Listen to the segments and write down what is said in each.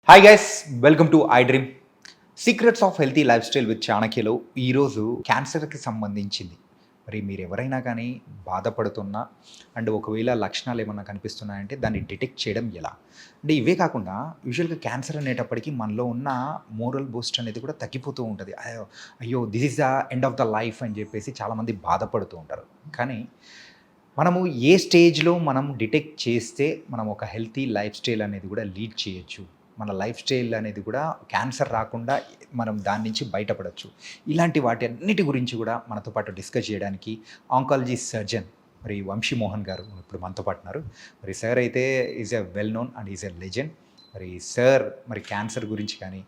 Hi guys, welcome to I dream secrets of healthy lifestyle with చాణక్యలో ఈరోజు క్యాన్సర్కి సంబంధించింది. మరి మీరు ఎవరైనా కానీ బాధపడుతున్నా అండ్ ఒకవేళ లక్షణాలు ఏమన్నా కనిపిస్తున్నాయంటే దాన్ని డిటెక్ట్ చేయడం ఎలా అంటే ఇవే కాకుండా యూజువల్గా క్యాన్సర్ అనేటప్పటికీ మనలో ఉన్న మోరల్ బూస్ట్ అనేది కూడా తగ్గిపోతూ ఉంటుంది. అయ్యో this is the end of the life అని చెప్పేసి చాలామంది బాధపడుతూ ఉంటారు. కానీ మనము ఏ స్టేజ్లో మనం డిటెక్ట్ చేస్తే మనం ఒక హెల్తీ లైఫ్ స్టైల్ అనేది కూడా లీడ్ చేయొచ్చు, మన లైఫ్ స్టైల్ అనేది కూడా క్యాన్సర్ రాకుండా మనం దాని నుంచి బయటపడవచ్చు, ఇలాంటి వాటి అన్నిటి గురించి కూడా మనతో పాటు డిస్కస్ చేయడానికి ఆంకాలజీ సర్జన్ మరి వంశీ మోహన్ గారు ఇప్పుడు మనతో పాటు ఉన్నారు. మరి సార్ అయితే is a well known and is a legend. మరి సార్ మరి క్యాన్సర్ గురించి కానీ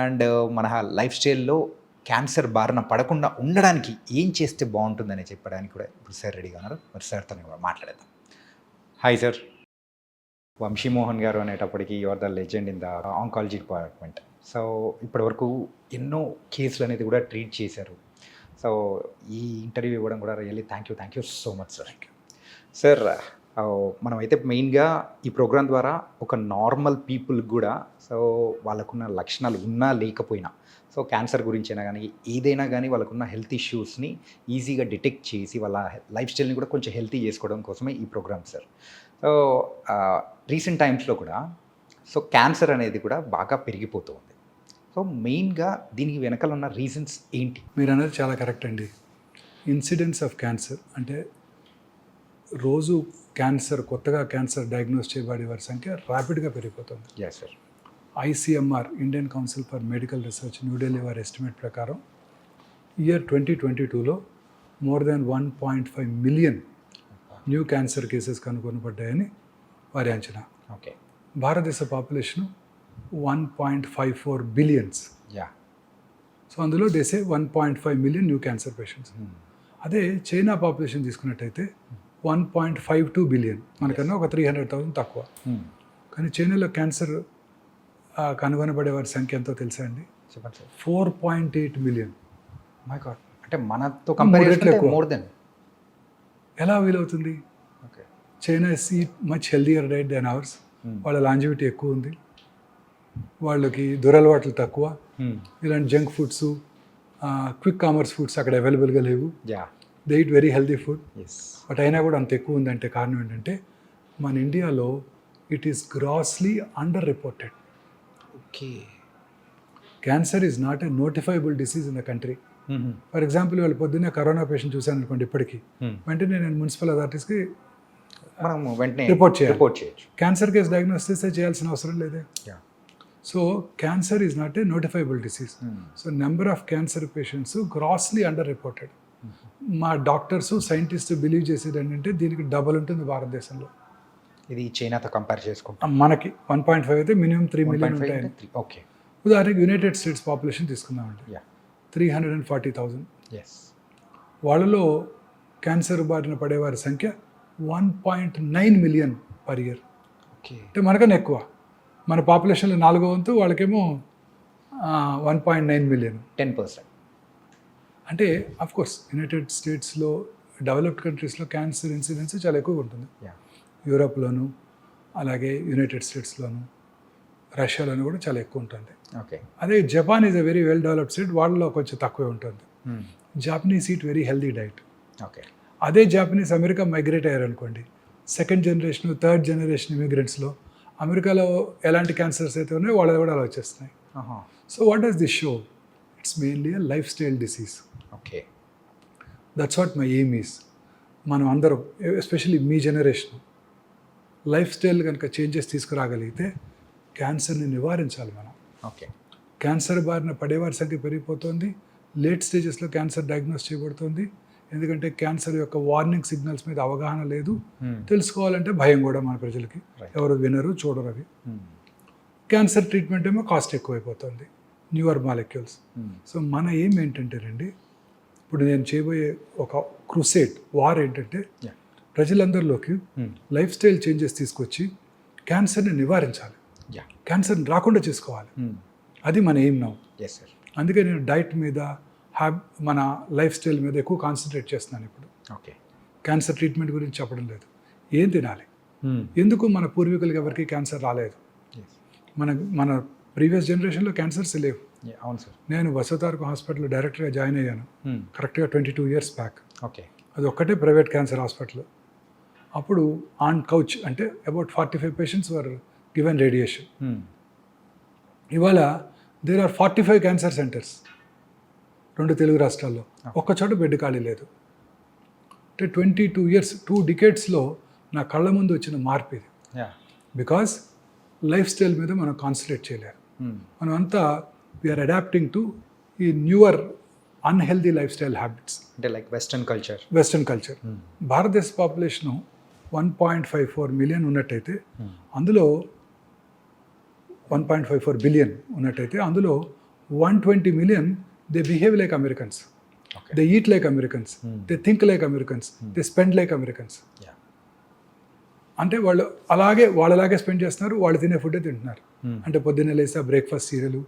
అండ్ మన లైఫ్ స్టైల్లో క్యాన్సర్ బారిన పడకుండా ఉండడానికి ఏం చేస్తే బాగుంటుందని చెప్పడానికి కూడా ఇప్పుడు సార్ రెడీగా ఉన్నారు. మరి సార్తో కూడా మాట్లాడేద్దాం. Hi sir. వంశీ మోహన్ గారు అనేటప్పటికి your the legend in the oncology department. So ఇప్పటివరకు ఎన్నో కేసులు అనేది కూడా ట్రీట్ చేశారు. సో ఈ ఇంటర్వ్యూ ఇవ్వడం కూడా really thank you so much sir. Sir మనమైతే మెయిన్గా ఈ ప్రోగ్రాం ద్వారా ఒక నార్మల్ పీపుల్కి కూడా సో వాళ్ళకున్న లక్షణాలు ఉన్నా లేకపోయినా సో క్యాన్సర్ గురించి అయినా కానీ ఏదైనా కానీ వాళ్ళకున్న హెల్త్ ఇష్యూస్ని ఈజీగా డిటెక్ట్ చేసి వాళ్ళ లైఫ్ స్టైల్ని కూడా కొంచెం హెల్తీ చేసుకోవడం కోసమే ఈ ప్రోగ్రామ్ సార్. సో రీసెంట్ టైమ్స్లో కూడా సో క్యాన్సర్ అనేది కూడా బాగా పెరిగిపోతూ ఉంది. సో మెయిన్గా దీనికి వెనకాల ఉన్న రీజన్స్ ఏంటి? మీరు అనేది చాలా కరెక్ట్ అండి. ఇన్సిడెన్స్ ఆఫ్ క్యాన్సర్ అంటే రోజు కొత్తగా క్యాన్సర్ డయాగ్నోస్ చేయబడే వారి సంఖ్య ర్యాపిడ్గా పెరిగిపోతుంది. Yes sir. ICMR Indian council for medical research New Delhi వారి ఎస్టిమేట్ ప్రకారం ఇయర్ 2022లో more than 1.5 million new cancer cases కనుగొనబడ్డాయని వారి అంచనా. ఓకే. భారతదేశ పాపులేషన్ 1.54 బిలియన్స్. సో అందులో దేశే 1.5 మిలియన్ న్యూ క్యాన్సర్ పేషెంట్స్. అదే చైనా పాపులేషన్ తీసుకున్నట్టయితే 1.52 బిలియన్, మనకన్నా ఒక 300,000 తక్కువ. కానీ చైనాలో క్యాన్సర్ కనుగొనబడే వారి సంఖ్య ఎంతో తెలుసా అండి? చెప్పండి సార్. 4.8 మిలియన్. మై గాడ్, అంటే మనతో కంపేర్ చేస్తే మోర్ దెన్. ఎలా వీలవుతుంది? Okay. China is eat much healthier diet than ours. వాళ్ళ లాంజివిటీ ఎక్కువ ఉంది, వాళ్ళకి దురలవాట్లు తక్కువ, ఇలాంటి junk foods quick commerce foods అక్కడ అవైలబుల్గా లేవు. They eat very healthy food. But అయినా కూడా అంత ఎక్కువ ఉందంటే కారణం ఏంటంటే మన ఇండియాలో it is grossly under reported. Okay. Cancer is not a notifiable disease in the country. For example వాళ్ళు పొద్దున్నే కరోనా పేషెంట్ చూశాను అనుకోండి, ఇప్పటికీ వెంటనే నేను మున్సిపల్ అథారిటీస్కి మనం వెంటనే రిపోర్ట్ చేయొచ్చు. క్యాన్సర్ కేసు డయాగ్నోస్ చేస్తే చేయాల్సిన అవసరం లేదే. So cancer is not a notifiable disease. So number of cancer patients grossly under reported. మా డాక్టర్స్ సైంటిస్ట్ బిలీవ్ చేసేది ఏంటంటే దీనికి డబల్ ఉంటుంది భారతదేశంలో. ఇది చైనాతో కంపేర్ చేసుకుంటాం. మనకి 1.5 అయితే మినిమం 3 మిలియన్ ఉంటాయి. ఓకే. ఉదాహరణకి యునైటెడ్ స్టేట్స్ పాపులేషన్ తీసుకుందామండి, 340,000. వాళ్ళలో క్యాన్సర్ బారిన పడేవారి సంఖ్య 1.9 మిలియన్ పర్ ఇయర్. ఓకే. అంటే మనకన్నా ఎక్కువ. మన పాపులేషన్లో 4వ వంతు, వాళ్ళకేమో 1.9 మిలియన్, 10%. అంటే అఫ్కోర్స్ యునైటెడ్ స్టేట్స్లో డెవలప్డ్ కంట్రీస్లో క్యాన్సర్ ఇన్సిడెన్స్ చాలా ఎక్కువగా ఉంటుంది. యూరోప్లోను, అలాగే యునైటెడ్ స్టేట్స్లోను, రష్యాలోను కూడా చాలా ఎక్కువ ఉంటుంది. ఓకే. అదే Japan is a very well developed state, వాళ్ళలో కొంచెం తక్కువే ఉంటుంది. Japanese eat very healthy diet. Okay. అదే జాపనీస్ అమెరికా మైగ్రేట్ అయ్యారు అనుకోండి, సెకండ్ జనరేషన్, థర్డ్ జనరేషన్ ఇమిగ్రెంట్స్లో అమెరికాలో ఎలాంటి క్యాన్సర్స్ అయితే ఉన్నాయో వాళ్ళది కూడా అలా వచ్చేస్తున్నాయి. So what does this show? It's mainly a life style disease. Okay. That's what my aim is. మనం అందరం, ఎస్పెషల్లీ మీ జనరేషన్, లైఫ్ స్టైల్ కనుక చేంజెస్ తీసుకురాగలిగితే క్యాన్సర్ని నివారించాలి మనం. ఓకే. క్యాన్సర్ బారిన పడేవారి సంఖ్య పెరిగిపోతుంది. లేట్ స్టేజెస్లో క్యాన్సర్ డయాగ్నోస్ చేయబడుతుంది. ఎందుకంటే క్యాన్సర్ యొక్క వార్నింగ్ సిగ్నల్స్ మీద అవగాహన లేదు. తెలుసుకోవాలంటే భయం కూడా మన ప్రజలకి, ఎవరు వినరు, చూడరు అవి. క్యాన్సర్ ట్రీట్మెంట్ ఏమో కాస్ట్ ఎక్కువైపోతుంది, న్యూయర్ మాలిక్యూల్స్. సో మన ఏం ఏంటంటేనండి, ఇప్పుడు నేను చేయబోయే ఒక క్రూసేడ్ వార్ ఏంటంటే ప్రజలందరిలోకి లైఫ్ స్టైల్ చేంజెస్ తీసుకొచ్చి క్యాన్సర్ని నివారించాలి, క్యాన్సర్ని రాకుండా చేసుకోవాలి. అది మన ఎయిమ్ నౌ. అందుకే నేను డైట్ మీద మన లైఫ్ స్టైల్ మీద ఎక్కువ కాన్సన్ట్రేట్ చేస్తున్నాను ఇప్పుడు. ఓకే. క్యాన్సర్ ట్రీట్మెంట్ గురించి చెప్పడం లేదు. ఏం తినాలి, ఎందుకు మన పూర్వీకులకి ఎవరికి క్యాన్సర్ రాలేదు? మన ప్రీవియస్ జనరేషన్లో క్యాన్సర్స్ లేవు. అవును సార్. నేను వసతార్కు హాస్పిటల్లో డైరెక్టర్గా జాయిన్ అయ్యాను కరెక్ట్గా 22 years బ్యాక్. ఓకే. అది ఒక్కటే ప్రైవేట్ క్యాన్సర్ హాస్పిటల్. అప్పుడు ఆన్ కౌచ్ అంటే about 45 patients were given radiation. ఇవాళ there are 45 cancer centres 2 Telugu రాష్ట్రాల్లో. ఒక్కచోట బెడ్ ఖాళీ లేదు. అంటే 22 years 2 decadesలో నా కళ్ళ ముందు వచ్చిన మార్పు ఇది. బికాస్ లైఫ్ స్టైల్ మీద మనం కాన్సన్ట్రేట్ చేయలేరు. మనం అంతా వీఆర్ అడాప్టింగ్ టు ఈ newer unhealthy life style habits. అంటే లైక్ వెస్టర్న్ కల్చర్. భారతదేశ పాపులేషను 1.54 million ఉన్నట్టయితే అందులో 1.54 billion ఉన్నట్టయితే అందులో 120 million they behave like Americans, they eat like Americans, they think like Americans, they spend like Americans. అంటే వాళ్ళు వాళ్ళలాగే spend చేస్తున్నారు, వాళ్ళు తినే ఫుడ్డే తింటున్నారు. అంటే పొద్దున్నే లేస్తే బ్రేక్ఫాస్ట్ సీరియలు,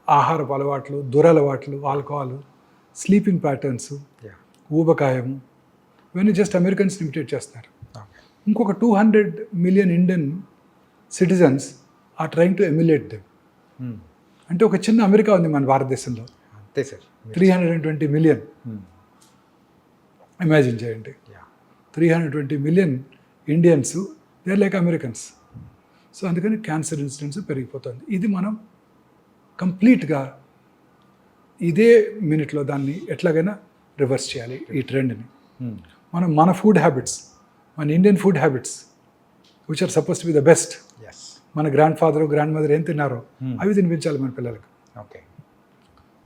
ఆహారపు అలవాట్లు, దురలవాట్లు, ఆల్కహాల్, స్లీపింగ్ ప్యాటర్న్స్, ఊబకాయము, ఇవన్నీ జస్ట్ అమెరికన్స్ ఇమిటేట్ చేస్తున్నారు. ఇంకొక 200 million Indian citizens are trying to emulate them. అంటే ఒక చిన్న అమెరికా ఉంది మన భారతదేశంలో. అంతే సార్. 320 million. ఇమాజిన్ చేయండి, 320 million Indians they like Americans. So అందుకని క్యాన్సర్ ఇన్సిడెన్స్ పెరిగిపోతుంది. ఇది మనం కంప్లీట్గా ఇదే మినిట్లో దాన్ని ఎట్లాగైనా రివర్స్ చేయాలి ఈ ట్రెండ్ని. మనం మన ఫుడ్ హ్యాబిట్స్, మన Indian food habits which are suppose to be the best, మన గ్రాండ్ ఫాదర్ గ్రాండ్ మదర్ ఏం తిన్నారో అవి తినిపించాలి మన పిల్లలకు. ఓకే.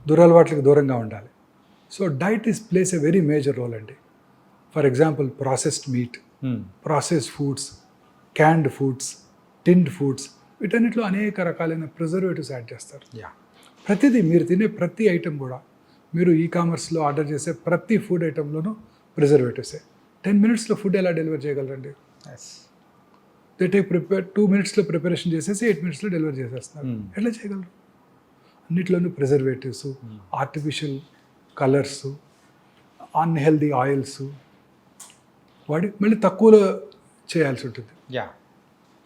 దురలవాట్లకు దూరంగా ఉండాలి. So diet is plays a very major role అండి. For example processed meat, processed foods, canned foods, tinned foods, వీటన్నిటిలో అనేక రకాలైన ప్రిజర్వేటివ్స్ యాడ్ చేస్తారు. ప్రతిదీ మీరు తినే ప్రతి ఐటెం కూడా, మీరు కామర్స్లో ఆర్డర్ చేసే ప్రతి ఫుడ్ ఐటెంలోనూ ప్రిజర్వేటివ్సే. 10 minutesలో ఫుడ్ ఎలా డెలివర్ చేయగలరండి? దే టేక్ 2 minutesలో ప్రిపరేషన్ చేసేసి 8 minutesలో డెలివర్ చేసేస్తున్నారు. ఎట్లా చేయగలరు? అన్నిట్లోనూ preservatives, artificial colours, unhealthy oils వాడి మళ్ళీ తక్కువలో చేయాల్సి ఉంటుంది.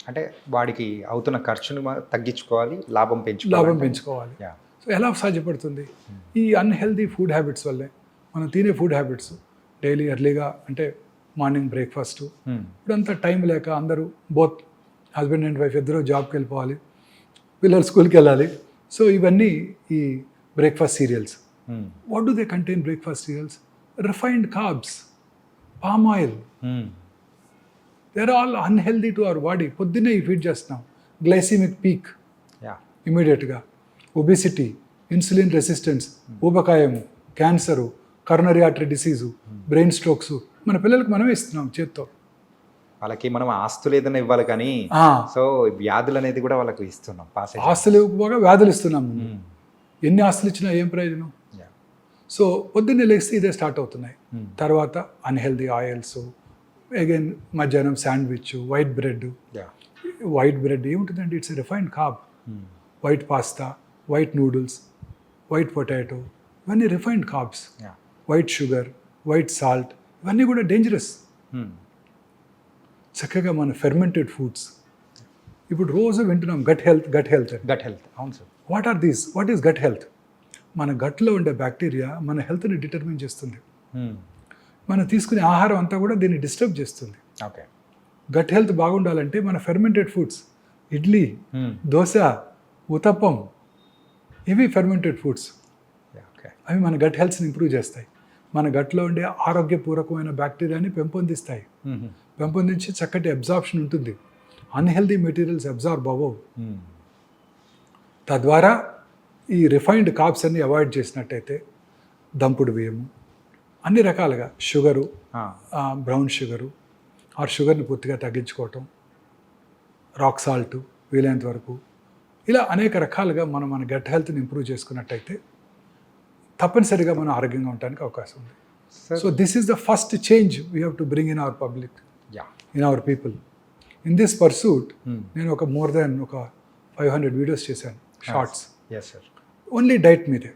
అంటే వాడికి అవుతున్న ఖర్చును తగ్గించుకోవాలి, లాభం పెంచుకోవాలి. సో ఎలా సాధ్యపడుతుంది? ఈ అన్హెల్దీ ఫుడ్ హ్యాబిట్స్ వల్లే. మనం తినే ఫుడ్ హ్యాబిట్స్ డైలీ ఎర్లీగా, అంటే మార్నింగ్ బ్రేక్ఫాస్ట్, ఇప్పుడంతా టైం లేక అందరూ బోత్ హస్బెండ్ అండ్ వైఫ్ ఇద్దరు జాబ్కి వెళ్ళిపోవాలి, పిల్లలు స్కూల్కి వెళ్ళాలి. సో ఇవన్నీ ఈ breakfast cereals. What do they contain breakfast cereals? Refined carbs, palm oil. They are all unhealthy to our body. పొద్దున్నే ఈ ఫీడ్ చేస్తున్నాం, గ్లైసిమిక్ పీక్ ఇమీడియట్గా, ఒబిసిటీ, ఇన్సులిన్ రెసిస్టెన్స్, ఊబకాయము, cancer, coronary artery disease, brain strokes మన పిల్లలకు మనమే ఇస్తున్నాం చేత్తో. వాళ్ళకి మనం ఆస్తులు ఏదైనా ఇవ్వాలి కానీ, సో వ్యాధులు అనేది కూడా వాళ్ళకు ఇస్తున్నాం. ఆస్తులు ఇవ్వకపోగా వ్యాధులు ఇస్తున్నాం. ఎన్ని ఆస్తులు ఇచ్చినా ఏం ప్రయోజనం? సో పొద్దున్నే లేస్తే ఇదే స్టార్ట్ అవుతున్నాయి. తర్వాత అన్హెల్దీ ఆయిల్స్, అగైన్ మధ్యాహ్నం శాండ్విచ్, వైట్ బ్రెడ్ ఏముంటుందండి? It's refined carb. White pasta, white noodles, white potato, ఇవన్నీ refined carbs. White sugar, white salt, ఇవన్నీ కూడా డేంజరస్. చక్కగా మన ఫెర్మెంటెడ్ ఫుడ్స్ ఇప్పుడు రోజు వింటున్నాం. Gut health. అవును sir. What is gut health? మన గట్లో ఉండే బ్యాక్టీరియా మన హెల్త్ని డిటర్మిన్ చేస్తుంది. మనం తీసుకునే ఆహారం అంతా కూడా దీన్ని డిస్టర్బ్ చేస్తుంది. ఓకే. గట్ హెల్త్ బాగుండాలంటే మన ఫెర్మెంటెడ్ ఫుడ్స్, ఇడ్లీ, దోశ, ఉతప్పం, ఇవి ఫెర్మెంటెడ్ ఫుడ్స్. అవి మన గట్ హెల్త్ని ఇంప్రూవ్ చేస్తాయి. మన గట్లో ఉండే ఆరోగ్యపూర్వకమైన బ్యాక్టీరియాని పెంపొందిస్తాయి. పెంపొందించి చక్కటి అబ్జార్ప్షన్ ఉంటుంది. అన్హెల్దీ మెటీరియల్స్ అబ్జార్బ్ అవ్వవు. తద్వారా ఈ రిఫైన్డ్ కార్బ్స్ అన్ని అవాయిడ్ చేసినట్టయితే దంపుడు బియ్యము, అన్ని రకాలుగా షుగరు, బ్రౌన్ షుగరు ఆర్ షుగర్ని పూర్తిగా తగ్గించుకోవటం, రాక్ సాల్ట్ వీలైనంత వరకు, ఇలా అనేక రకాలుగా మనం మన గట్ హెల్త్ని ఇంప్రూవ్ చేసుకున్నట్టయితే తప్పనిసరిగా మనం ఆరోగ్యంగా ఉండడానికి అవకాశం ఉంది. So this is the first change we have to bring in our public, in our people. In this pursuit నేను ఒక మోర్ దాన్ ఒక 500 వీడియోస్ చేశాను, షార్ట్స్. ఓన్లీ డైట్ మీదే,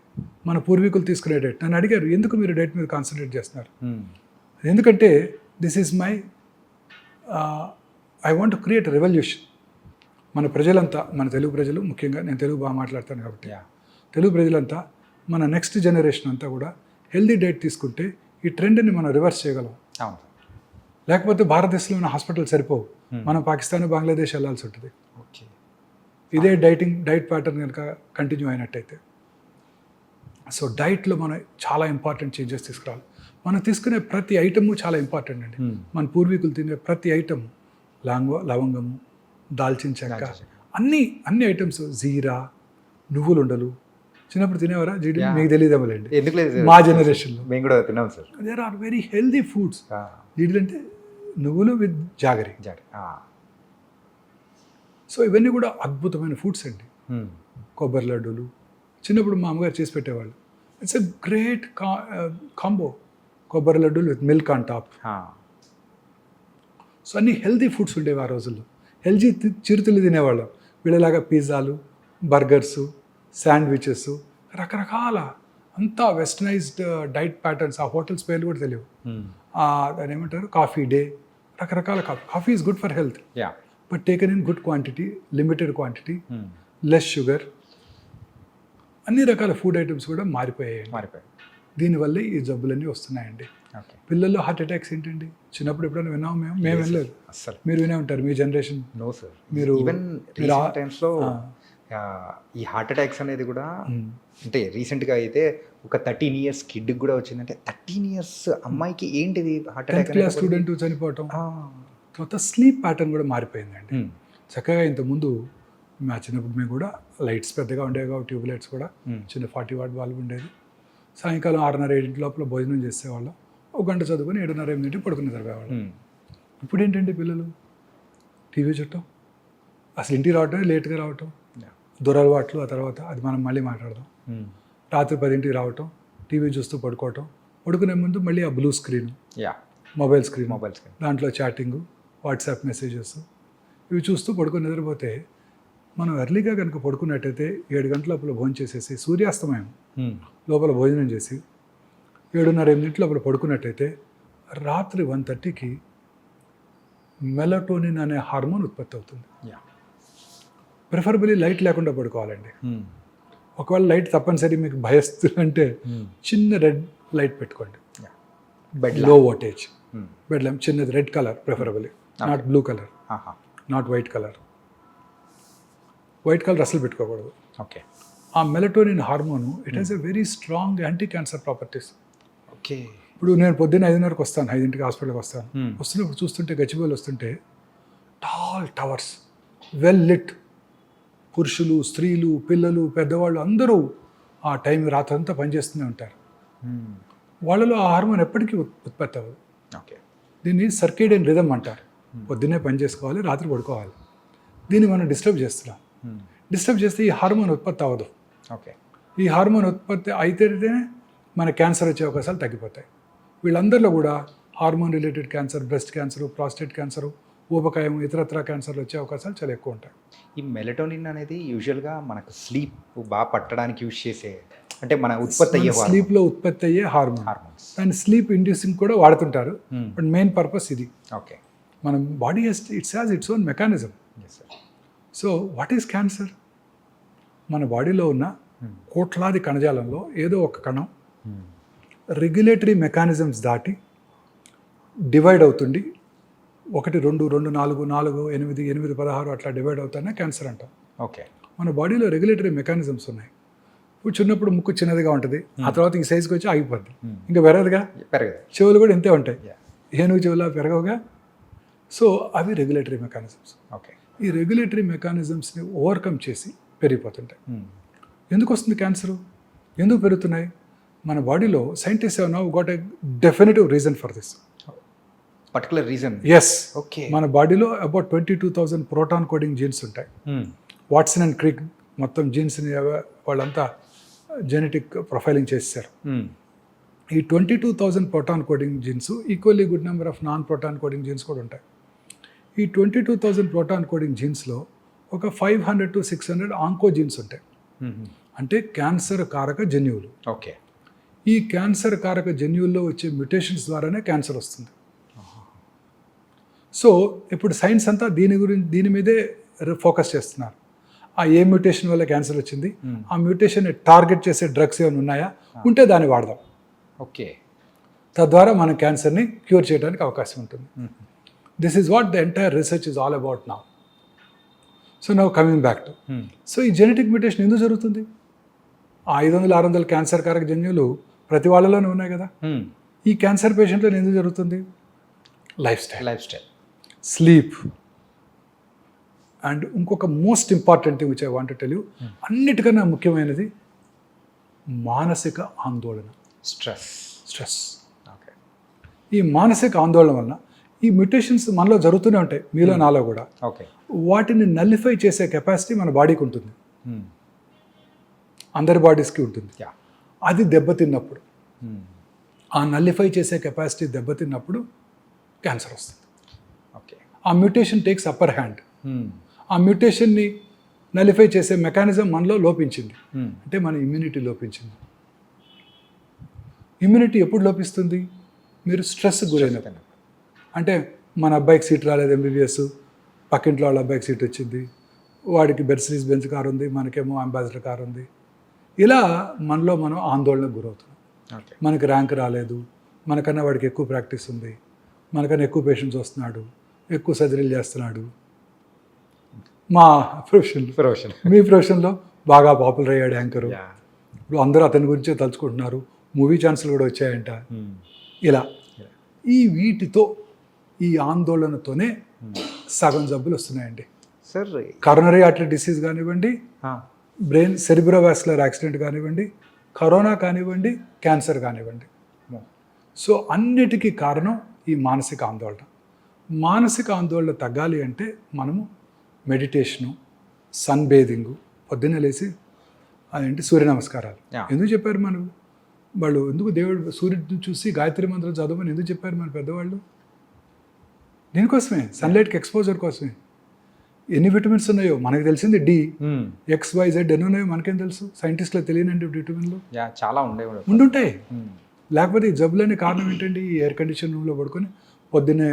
మన పూర్వీకులు తీసుకునే డైట్. నన్ను అడిగారు, ఎందుకు మీరు డైట్ మీద కాన్సన్ట్రేట్ చేస్తున్నారు? ఎందుకంటే this is my I want to create revolution. మన ప్రజలంతా, మన తెలుగు ప్రజలు ముఖ్యంగా, నేను తెలుగు బాగా మాట్లాడతాను కాబట్టి తెలుగు ప్రజలంతా, మన నెక్స్ట్ జనరేషన్ అంతా కూడా హెల్దీ డైట్ తీసుకుంటే ఈ ట్రెండ్ని మనం రివర్స్ చేయగలం. అవును. లేకపోతే భారతదేశంలో ఉన్న హాస్పిటల్ సరిపోవు, మనం పాకిస్తాన్, బంగ్లాదేశ్ వెళ్ళాల్సి ఉంటుంది. ఓకే. ఇదే డైట్ ప్యాటర్న్ కనుక కంటిన్యూ అయినట్టయితే. సో డైట్లో మనం చాలా ఇంపార్టెంట్ చేంజెస్ తీసుకురావాలి. మనం తీసుకునే ప్రతి ఐటము చాలా ఇంపార్టెంట్ అండి. మన పూర్వీకులు తినే ప్రతి ఐటమ్, లవంగము, దాల్చిన చెక్క, అన్ని ఐటమ్స్, జీరా, నువ్వులు ఉండలు, చిన్నప్పుడు తినేవారా జీడి? మీకు తెలియదేమోలేండి, ఎందుకు లేదు, మా జనరేషన్లో మేము కూడా తిన్నాం sir. There are very healthy foods. జీడీలు అంటే నువ్వులు విత్ జాగరి. సో ఇవన్నీ కూడా అద్భుతమైన ఫుడ్స్ అండి. కొబ్బరి లడ్డూలు చిన్నప్పుడు మా అమ్మగారు చేసి పెట్టేవాళ్ళు. ఇట్స్ ఎ గ్రేట్ కాంబో, కొబ్బరి లడ్డూలు with milk on top. So అన్ని హెల్దీ ఫుడ్స్ ఉండేవి ఆ రోజుల్లో. హెల్దీ చిరుతిళ్ళు తినేవాళ్ళం. వీళ్ళలాగా పిజ్జాలు, బర్గర్స్, శాండ్విచెస్, రకరకాల అంతా వెస్టర్నైజ్డ్ డైట్ ప్యాటర్న్స్. ఆ హోటల్స్ పేర్లు కూడా తెలియవు. దాని ఏమంటారు, కాఫీ డే, రకరకాల coffee is good for health, but taken in good quantity, limited quantity, less sugar. అన్ని రకాల ఫుడ్ ఐటమ్స్ కూడా మారిపోయాయి. దీనివల్లే ఈ జబ్బులన్నీ వస్తున్నాయండి. పిల్లల్లో హార్ట్ అటాక్స్ ఏంటండి? చిన్నప్పుడు ఎప్పుడైనా విన్నాము? మేము వెళ్ళలేదు. అసలు మీరు వినే ఉంటారు, మీ జనరేషన్. No sir. మీరు రీసెంట్ టైమ్స్లో ఈ హార్ట్ అటాక్స్ అనేది కూడా అంటే రీసెంట్గా అయితే ఒక 13 years కిడ్కి కూడా వచ్చిందంటే 13 years అమ్మాయికి ఏంటిది heart attack? 10th class student చనిపోవటం. తర్వాత స్లీప్ ప్యాటర్న్ కూడా మారిపోయిందండి. చక్కగా ఇంతకుముందు మా చిన్నప్పుడు మేము కూడా లైట్స్ పెద్దగా ఉండేవి కాబట్టి, ట్యూబ్ లైట్స్ కూడా చిన్న 40 watt బల్బ్ ఉండేది. సాయంకాలం 6:30-7 లోపల భోజనం చేసేవాళ్ళం. 1 గంట చదువుకొని 7:30-8 పడుకుని చదివేవాళ్ళం. ఇప్పుడు ఏంటంటే పిల్లలు టీవీ చుట్టం, అసలు ఇంటికి రావటం లేట్గా రావటం, దురలవాట్లు. ఆ తర్వాత అది మనం మళ్ళీ మాట్లాడదాం. రాత్రి 10 రావటం, టీవీ చూస్తూ పడుకోవటం, పడుకునే ముందు మళ్ళీ ఆ బ్లూ స్క్రీన్, మొబైల్ స్క్రీన్, దాంట్లో చాటింగ్, వాట్సాప్ మెసేజెస్, ఇవి చూస్తూ పడుకొని నిద్రపోతే, మనం ఎర్లీగా కనుక పడుకున్నట్టయితే 7 గంటల లోపల భోజనం చేసేసి, సూర్యాస్తమయం లోపల భోజనం చేసి 7:30-8 లోపల పడుకున్నట్టయితే రాత్రి 1:30కి మెలటోనిన్ అనే హార్మోన్ ఉత్పత్తి అవుతుంది. ప్రిఫరబుల్లీ లైట్ లేకుండా పడుకోవాలండి. ఒకవేళ లైట్ తప్పనిసరి మీకు భయస్తుందంటే చిన్న రెడ్ లైట్ పెట్టుకోండి, లో వోల్టేజ్ బెడ్ ల్యాంప్, చిన్నది red colour preferably, not blue colour, not white colour. White colour అసలు పెట్టుకోకూడదు. ఓకే. ఆ melatonin hormone it has a very strong anti cancer properties. Okay. ఇప్పుడు నేను పొద్దున్న 5:30కి వస్తాను, 5ంటికి హాస్పిటల్కి వస్తాను. వస్తున్నప్పుడు చూస్తుంటే గచ్చిబౌలి వస్తుంటే టాల్ టవర్స్, వెల్ లిట్, పురుషులు, స్త్రీలు, పిల్లలు, పెద్దవాళ్ళు అందరూ ఆ టైం రాత్రంతా పనిచేస్తూనే ఉంటారు. వాళ్ళలో ఆ హార్మోన్ ఎప్పటికీ ఉత్పత్తి అవ్వదు. ఓకే. దీన్ని సర్కేడియన్ రిథమ్ అంటారు. పొద్దున్నే పని చేసుకోవాలి, రాత్రి పడుకోవాలి. దీన్ని మనం డిస్టర్బ్ చేస్తున్నాం. డిస్టర్బ్ చేస్తే ఈ హార్మోన్ ఉత్పత్తి అవ్వదు. ఓకే. ఈ హార్మోన్ ఉత్పత్తి అయితేనే మన క్యాన్సర్ వచ్చే అవకాశాలు తగ్గిపోతాయి. వీళ్ళందరిలో కూడా hormone related cancer, breast cancer, prostate cancer, ఊబకాయం, ఇతరత్ర క్యాన్సర్లు వచ్చే అవకాశాలు చాలా ఎక్కువ ఉంటాయి. ఈ మెలటోనిన్ అనేది యూజువల్గా మనకు స్లీప్ బాగా పట్టడానికి యూజ్ చేసే, అంటే మన ఉత్పత్తి అయ్యే స్లీప్లో ఉత్పత్తి అయ్యే హార్మోన్స్. దాన్ని స్లీప్ ఇండ్యూసింగ్ కూడా వాడుతుంటారు, బట్ మెయిన్ పర్పస్ ఇది. ఓకే. మన body it's has its own mechanism. So what is cancer? మన బాడీలో ఉన్న కోట్లాది కణజాలంలో ఏదో ఒక కణం రెగ్యులేటరీ మెకానిజమ్స్ దాటి డివైడ్ అవుతుంది. 1, 2, 2, 4, 4, 8, 8, 16 అట్లా డివైడ్ అవుతానే క్యాన్సర్ అంటాం. ఓకే. మన బాడీలో రెగ్యులేటరీ మెకానిజమ్స్ ఉన్నాయి. ఇప్పుడు చిన్నప్పుడు ముక్కు చిన్నదిగా ఉంటుంది, ఆ తర్వాత ఈ సైజుకి వచ్చి ఆగిపోద్ది, ఇంకా పెరగదుగా. చెవులు కూడా ఇంతే ఉంటాయి, ఏనుగు చెవులా పెరగవుగా. సో అవి రెగ్యులేటరీ మెకానిజమ్స్. ఓకే. ఈ రెగ్యులేటరీ మెకానిజమ్స్ని ఓవర్కమ్ చేసి పెరిగిపోతుంటాయి. ఎందుకు వస్తుంది క్యాన్సర్? ఎందుకు పెరుగుతున్నాయి? మన బాడీలో scientist have now got a definitive reason for this. Particular reason? Yes. Okay. మన బాడీలో అబౌట్ 22,000 ప్రోటాన్ కోడింగ్ జీన్స్ ఉంటాయి. వాట్సన్ అండ్ క్రిక్ మొత్తం జీన్స్ని వాళ్ళంతా జెనెటిక్ ప్రొఫైలింగ్ చేశారు. ఈ 22,000 protein coding genes, equally good number of non protein coding genes కూడా ఉంటాయి. ఈ 22,000 ప్రోటాన్ కోడింగ్ జీన్స్లో ఒక 500 to 600 ఆంకో జీన్స్ ఉంటాయి, అంటే క్యాన్సర్ కారక జన్యువులు. ఓకే. ఈ క్యాన్సర్ కారక జన్యువుల్లో వచ్చే మ్యుటేషన్స్ ద్వారానే క్యాన్సర్ వస్తుంది. సో ఇప్పుడు సైన్స్ అంతా దీని మీదే ఫోకస్ చేస్తున్నారు. ఆ ఏ మ్యూటేషన్ వల్ల క్యాన్సర్ వచ్చింది, ఆ మ్యూటేషన్ టార్గెట్ చేసే డ్రగ్స్ ఏమైనా ఉన్నాయా, ఉంటే దాన్ని వాడదాం. ఓకే. తద్వారా మనం క్యాన్సర్ని క్యూర్ చేయడానికి అవకాశం ఉంటుంది. This is what the entire research is all about now. So now coming back to, so ఈ జెనెటిక్ మ్యూటేషన్ ఎందుకు జరుగుతుంది? ఆ 500-600 క్యాన్సర్ కారక జన్యువులు ప్రతి వాళ్ళలోనే ఉన్నాయి కదా. ఈ క్యాన్సర్ పేషెంట్లో ఎందుకు జరుగుతుంది? లైఫ్ స్టైల్, స్లీప్, అండ్ ఇంకొక most important thing which I want to tell you, అన్నిటికన్నా ముఖ్యమైనది మానసిక ఆందోళన, స్ట్రెస్. ఓకే. ఈ మానసిక ఆందోళన వలన ఈ మ్యుటేషన్స్ మనలో జరుగుతూనే ఉంటాయి, మీలో నాలో కూడా. ఓకే. వాటిని నల్లిఫై చేసే కెపాసిటీ మన బాడీకి ఉంటుంది, అందరి బాడీస్కి ఉంటుంది. అది దెబ్బతిన్నప్పుడు, ఆ నల్లిఫై చేసే కెపాసిటీ దెబ్బతిన్నప్పుడు క్యాన్సర్ వస్తుంది. ఓకే. ఆ మ్యూటేషన్ టేక్స్ అప్పర్ హ్యాండ్. ఆ మ్యూటేషన్ని నలిఫై చేసే మెకానిజం మనలో లోపించింది, అంటే మన ఇమ్యూనిటీ లోపించింది. ఇమ్యూనిటీ ఎప్పుడు లోపిస్తుంది? మీరు స్ట్రెస్ గురైనప్పుడు. అంటే మన అబ్బాయికి సీట్ రాలేదు ఎంబీబీఎస్, పక్కింట్లో వాళ్ళ అబ్బాయికి సీట్ వచ్చింది, వాడికి బెర్సిడీస్ బెంచ్ కారు ఉంది, మనకేమో అంబాసిడర్ కారు ఉంది. ఇలా మనలో మనం ఆందోళనకు గురవుతున్నాం. మనకి ర్యాంక్ రాలేదు, మనకన్నా వాడికి ఎక్కువ ప్రాక్టీస్ ఉంది, మనకన్నా ఎక్కువ పేషెంట్స్ వస్తున్నాడు, ఎక్కువ సర్జరీలు చేస్తున్నాడు. మా ప్రొఫెషన్, మీ ప్రొఫెషన్లో బాగా పాపులర్ అయ్యాడు యాంకరు, ఇప్పుడు అందరూ అతని గురించే తలుచుకుంటున్నారు, మూవీ ఛాన్సులు కూడా వచ్చాయంట. ఇలా ఈ వీటితో, ఈ ఆందోళనతోనే సగం జబ్బులు వస్తున్నాయండి. సార్ కరోనరీ ఆర్టరీ డిసీజ్ కానివ్వండి, బ్రెయిన్ సెరిబ్రోవాస్కులర్ యాక్సిడెంట్ కానివ్వండి, కరోనా కానివ్వండి, క్యాన్సర్ కానివ్వండి. సో అన్నిటికీ కారణం ఈ మానసిక ఆందోళన. మానసిక ఆందోళన తగ్గాలి అంటే మనము మెడిటేషను, సన్ బేదింగు, పొద్దున్నే లేచి అదేంటి సూర్య నమస్కారాలు. ఎందుకు చెప్పారు వాళ్ళు ఎందుకు దేవుడు సూర్యుడిని చూసి గాయత్రి మంత్రం చదవమని ఎందుకు చెప్పారు మన పెద్దవాళ్ళు? దీనికోసమే, సన్లైట్కి ఎక్స్పోజర్ కోసమే. ఎన్ని విటమిన్స్ ఉన్నాయో మనకు తెలిసింది డి, XYZ ఎన్ని ఉన్నాయో మనకేం తెలుసు? సైంటిస్టులకు తెలియనండి విటమిన్లు చాలా ఉండుంటాయి. లేకపోతే ఈ జబ్బులనే కారణం ఏంటండి? ఈ ఎయిర్ కండిషన్ రూమ్లో పడుకొని పొద్దున్నే